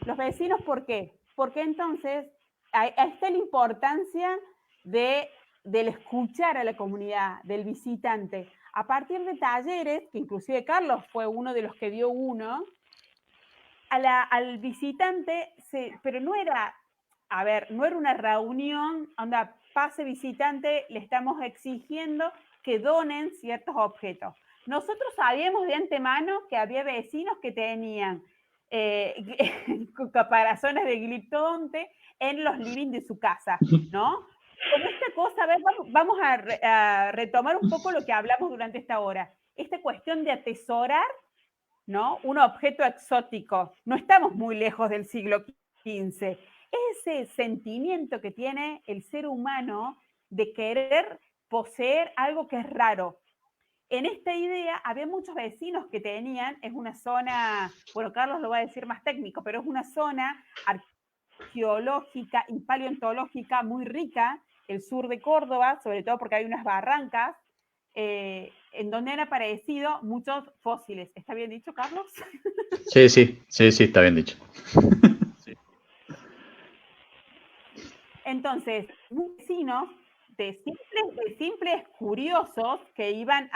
Los vecinos, ¿por qué? Porque entonces ahí está la importancia del escuchar a la comunidad, del visitante. A partir de talleres, que inclusive Carlos fue uno de los que dio uno, al visitante, pero no era, no era una reunión, onda, pase visitante, le estamos exigiendo que donen ciertos objetos. Nosotros sabíamos de antemano que había vecinos que tenían caparazones de gliptodonte en los living de su casa, ¿no? Como esta cosa, vamos a retomar un poco lo que hablamos durante esta hora. Esta cuestión de atesorar, ¿no? Un objeto exótico. No estamos muy lejos del siglo XV. Ese sentimiento que tiene el ser humano de querer poseer algo que es raro. En esta idea había muchos vecinos que tenían, es una zona, bueno, Carlos lo va a decir más técnico, pero es una zona arqueológica y paleontológica muy rica, el sur de Córdoba, sobre todo porque hay unas barrancas en donde han aparecido muchos fósiles. ¿Está bien dicho, Carlos?
Sí, está bien dicho.
Entonces, vecinos de simples curiosos que iban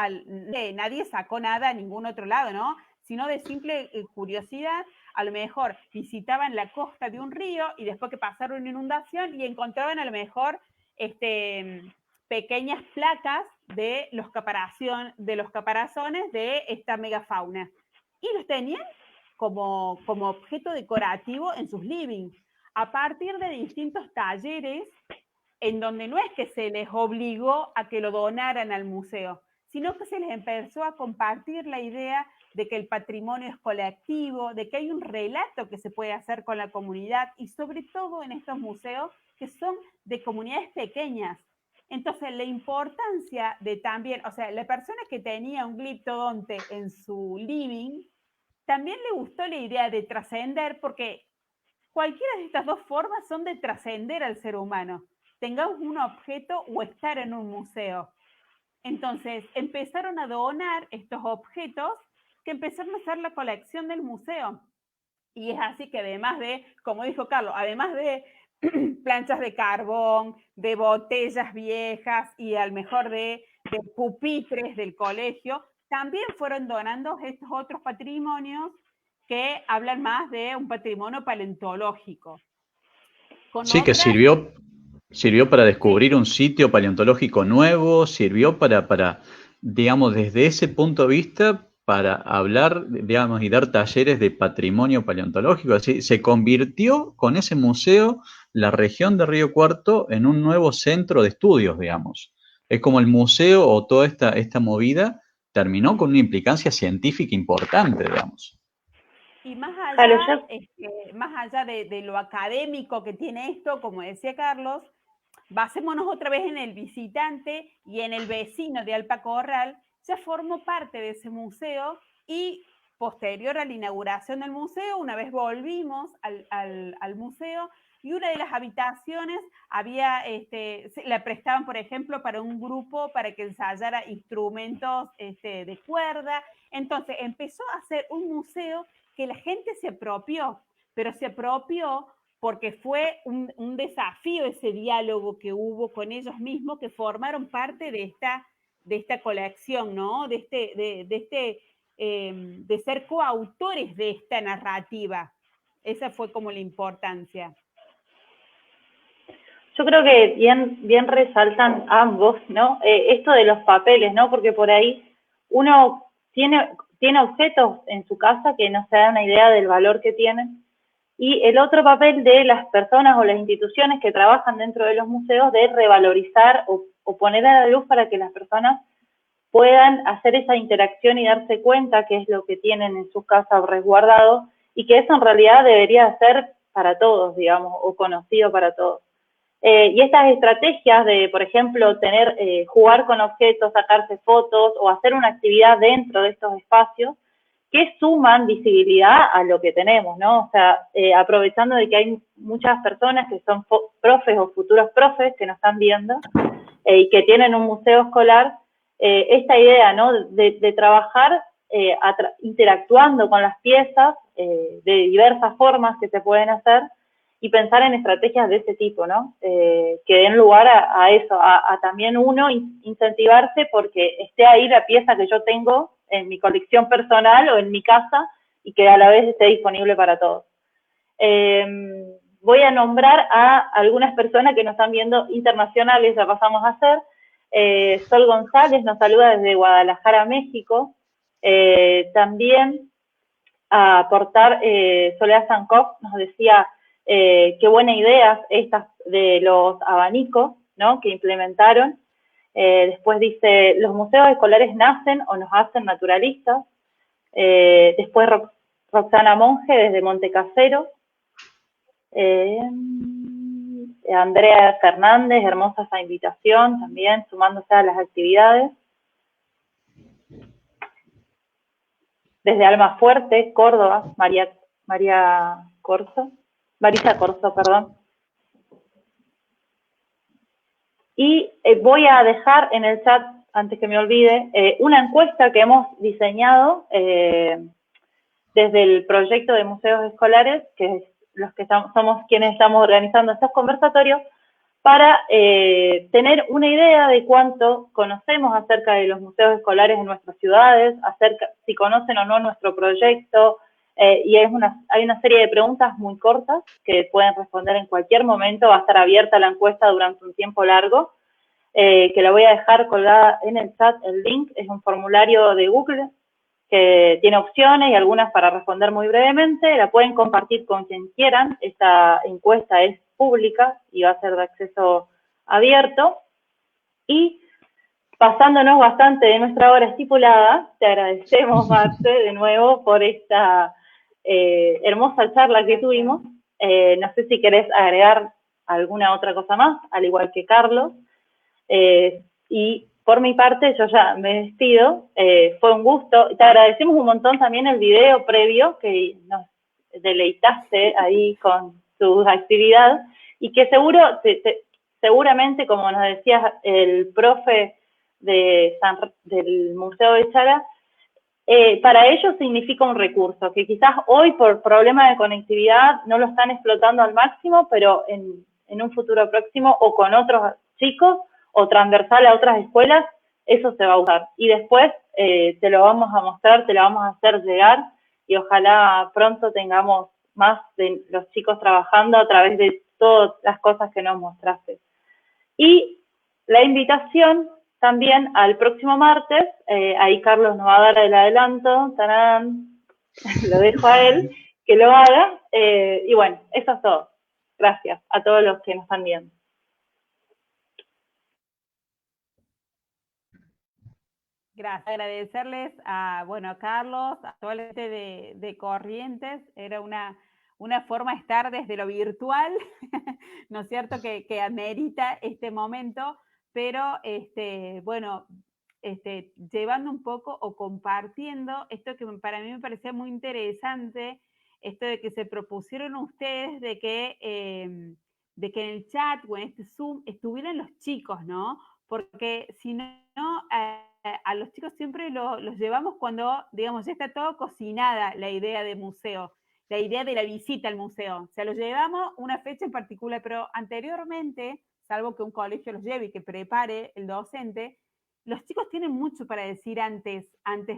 nadie sacó nada a ningún otro lado, ¿no? Sino de simple curiosidad, a lo mejor visitaban la costa de un río y después que pasaron una inundación y encontraban a lo mejor pequeñas placas de los caparazones de esta megafauna. Y los tenían como objeto decorativo en sus livings, a partir de distintos talleres en donde no es que se les obligó a que lo donaran al museo, sino que se les empezó a compartir la idea de que el patrimonio es colectivo, de que hay un relato que se puede hacer con la comunidad y sobre todo en estos museos que son de comunidades pequeñas. Entonces, la importancia de también, o sea, la persona que tenía un gliptodonte en su living, también le gustó la idea de trascender, porque cualquiera de estas dos formas son de trascender al ser humano, tengamos un objeto o estar en un museo. Entonces, empezaron a donar estos objetos que empezaron a ser la colección del museo. Y es así que además de, como dijo Carlos, además de planchas de carbón, de botellas viejas y a lo mejor de pupitres del colegio, también fueron donando estos otros patrimonios que hablan más de un patrimonio paleontológico.
Sí, que sirvió para descubrir un sitio paleontológico nuevo, sirvió para, digamos, desde ese punto de vista, para hablar, digamos, y dar talleres de patrimonio paleontológico. Así, se convirtió con ese museo la región de Río Cuarto en un nuevo centro de estudios, digamos. Es como el museo o toda esta movida terminó con una implicancia científica importante, digamos.
Y más
Claro,
allá,
yo,
más allá de lo académico que tiene esto, como decía Carlos, basémonos otra vez en el visitante y en el vecino de Alpacorral, ya formó parte de ese museo y posterior a la inauguración del museo, una vez volvimos al museo y una de las habitaciones había, la prestaban, por ejemplo, para un grupo para que ensayara instrumentos de cuerda. Entonces empezó a ser un museo que la gente se apropió, pero se apropió porque fue un desafío ese diálogo que hubo con ellos mismos que formaron parte de esta colección, ¿no? De ser coautores de esta narrativa. Esa fue como la importancia.
yo creo que bien resaltan ambos, ¿no? Esto de los papeles, ¿no? Porque por ahí uno tiene objetos en su casa que no se da una idea del valor que tienen. Y el otro papel de las personas o las instituciones que trabajan dentro de los museos de revalorizar o poner a la luz para que las personas puedan hacer esa interacción y darse cuenta qué es lo que tienen en sus casas resguardado y que eso en realidad debería ser para todos, digamos, o conocido para todos. Y estas estrategias de, por ejemplo, jugar con objetos, sacarse fotos o hacer una actividad dentro de estos espacios, que suman visibilidad a lo que tenemos, ¿no? O sea, aprovechando de que hay muchas personas que son profes o futuros profes que nos están viendo y que tienen un museo escolar, esta idea, ¿no? De trabajar interactuando con las piezas de diversas formas que se pueden hacer y pensar en estrategias de ese tipo, ¿no? Que den lugar a eso, a también uno incentivarse porque esté ahí la pieza que yo tengo en mi colección personal o en mi casa y que a la vez esté disponible para todos. Voy a nombrar a algunas personas que nos están viendo internacionales, ya pasamos a hacer. Sol González nos saluda desde Guadalajara, México. También a aportar, Soledad Sankoff nos decía qué buena idea estas de los abanicos, ¿no? Que implementaron. Después dice, los museos escolares nacen o nos hacen naturalistas. Después Roxana Monge desde Montecasero. Andrea Fernández, hermosa esa invitación también, sumándose a las actividades. Desde Almafuerte, Córdoba, Marisa Corso, perdón. Y voy a dejar en el chat, antes que me olvide, una encuesta que hemos diseñado desde el proyecto de museos escolares, que es los que somos quienes estamos organizando estos conversatorios, para tener una idea de cuánto conocemos acerca de los museos escolares en nuestras ciudades, si conocen o no nuestro proyecto, y hay una serie de preguntas muy cortas que pueden responder en cualquier momento, va a estar abierta la encuesta durante un tiempo largo, que la voy a dejar colgada en el chat, el link, es un formulario de Google que tiene opciones y algunas para responder muy brevemente, la pueden compartir con quien quieran, esta encuesta es pública y va a ser de acceso abierto, y pasándonos bastante de nuestra hora estipulada, te agradecemos, Marce, de nuevo por esta hermosa charla que tuvimos. No sé si querés agregar alguna otra cosa más, al igual que Carlos, y por mi parte yo ya me despido, fue un gusto, te agradecemos un montón también el video previo que nos deleitaste ahí con tus actividades y que seguramente, como nos decía el profe del Museo de Chala, para ellos significa un recurso, que quizás hoy por problemas de conectividad no lo están explotando al máximo, pero en un futuro próximo o con otros chicos o transversal a otras escuelas, eso se va a usar. Y después te lo vamos a mostrar, te lo vamos a hacer llegar y ojalá pronto tengamos más de los chicos trabajando a través de todas las cosas que nos mostraste. Y la invitación también al próximo martes. Ahí Carlos nos va a dar el adelanto, ¡tarán! Lo dejo a él, que lo haga. Y bueno, eso es todo. Gracias a todos los que nos están viendo.
Gracias. Agradecerles a Carlos, a toda la gente de Corrientes. Era una forma de estar desde lo virtual, ¿no es cierto?, que amerita este momento, pero llevando un poco o compartiendo esto que para mí me parecía muy interesante, esto de que se propusieron ustedes de que en el chat o en este Zoom estuvieran los chicos, ¿no? Porque si no, a los chicos siempre los llevamos cuando, digamos, ya está todo cocinada la idea de museo, la idea de la visita al museo. O sea, los llevamos una fecha en particular, pero anteriormente, salvo que un colegio los lleve y que prepare el docente, los chicos tienen mucho para decir antes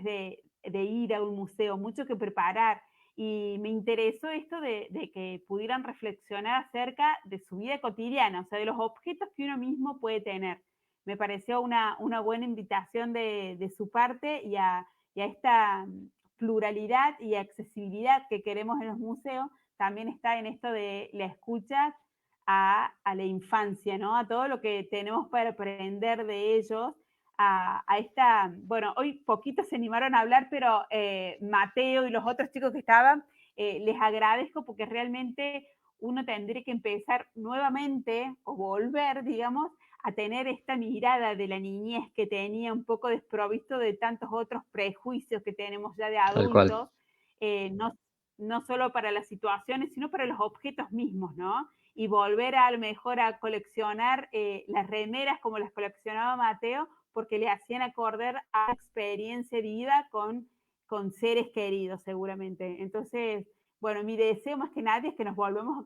de ir a un museo, mucho que preparar. Y me interesó esto de que pudieran reflexionar acerca de su vida cotidiana, o sea, de los objetos que uno mismo puede tener. Me pareció una buena invitación de su parte y a esta pluralidad y accesibilidad que queremos en los museos. También está en esto de la escucha a la infancia, ¿no? A todo lo que tenemos para aprender de ellos, hoy poquitos se animaron a hablar, pero Mateo y los otros chicos que estaban, les agradezco porque realmente uno tendría que empezar nuevamente o volver, digamos, a tener esta mirada de la niñez que tenía un poco desprovisto de tantos otros prejuicios que tenemos ya de adultos, no solo para las situaciones, sino para los objetos mismos, ¿no? Y volver a lo mejor a coleccionar las remeras como las coleccionaba Mateo, porque le hacían acordar a la experiencia viva con seres queridos, seguramente. Entonces, bueno, mi deseo más que nadie es que nos volvamos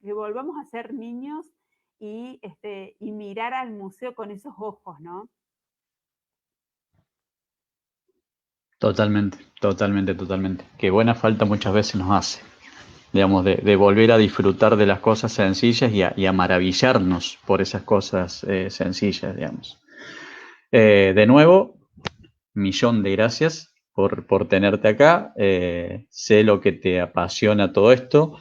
que volvamos a ser niños y mirar al museo con esos ojos, ¿no?
Totalmente, totalmente, totalmente. Que buena falta muchas veces nos hace, digamos, de volver a disfrutar de las cosas sencillas y a maravillarnos por esas cosas sencillas, digamos. De nuevo, millón de gracias por tenerte acá. Sé lo que te apasiona todo esto,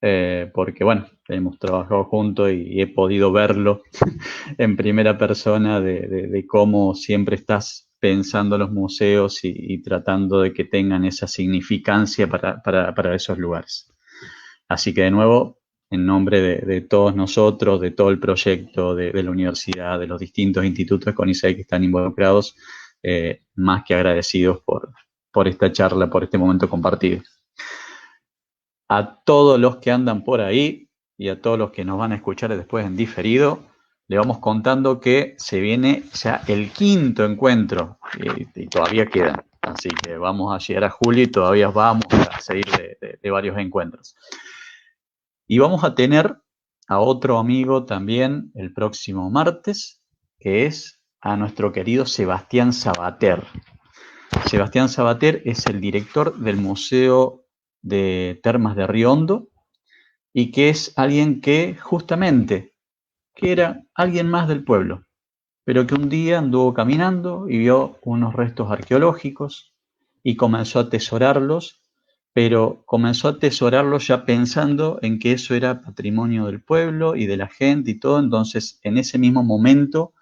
porque bueno, hemos trabajado juntos y he podido verlo en primera persona de cómo siempre estás pensando en los museos y tratando de que tengan esa significancia para esos lugares. Así que de nuevo, en nombre de todos nosotros, de todo el proyecto, de la universidad, de los distintos institutos de CONICET que están involucrados, más que agradecidos por esta charla, por este momento compartido. A todos los que andan por ahí y a todos los que nos van a escuchar después en diferido, le vamos contando que se viene ya el 5º encuentro y todavía quedan. Así que vamos a llegar a julio y todavía vamos a seguir de varios encuentros. Y vamos a tener a otro amigo también el próximo martes, que es a nuestro querido Sebastián Sabater. Sebastián Sabater es el director del Museo de Termas de Río Hondo y que es alguien que justamente, que era alguien más del pueblo, pero que un día anduvo caminando y vio unos restos arqueológicos y comenzó a atesorarlos, pero comenzó a atesorarlos ya pensando en que eso era patrimonio del pueblo y de la gente y todo. Entonces, en ese mismo momento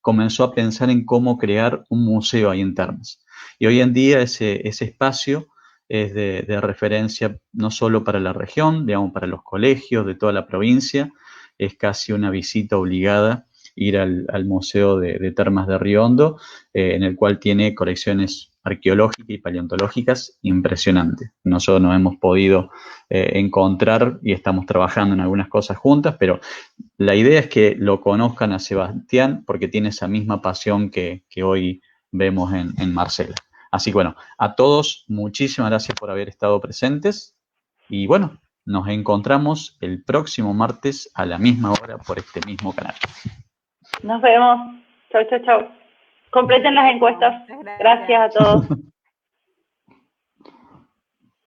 comenzó a pensar en cómo crear un museo ahí en Termas. Y hoy en día ese espacio es de referencia no solo para la región, digamos, para los colegios de toda la provincia. Es casi una visita obligada ir al Museo de Termas de Río Hondo, en el cual tiene colecciones arqueológicas y paleontológicas impresionantes. Nosotros nos hemos podido encontrar y estamos trabajando en algunas cosas juntas, pero la idea es que lo conozcan a Sebastián porque tiene esa misma pasión que hoy vemos en Marcela. Así que bueno, a todos muchísimas gracias por haber estado presentes y bueno, nos encontramos el próximo martes a la misma hora por este mismo canal.
Nos vemos. Chau, chau, chau. Completen las encuestas. Gracias a todos.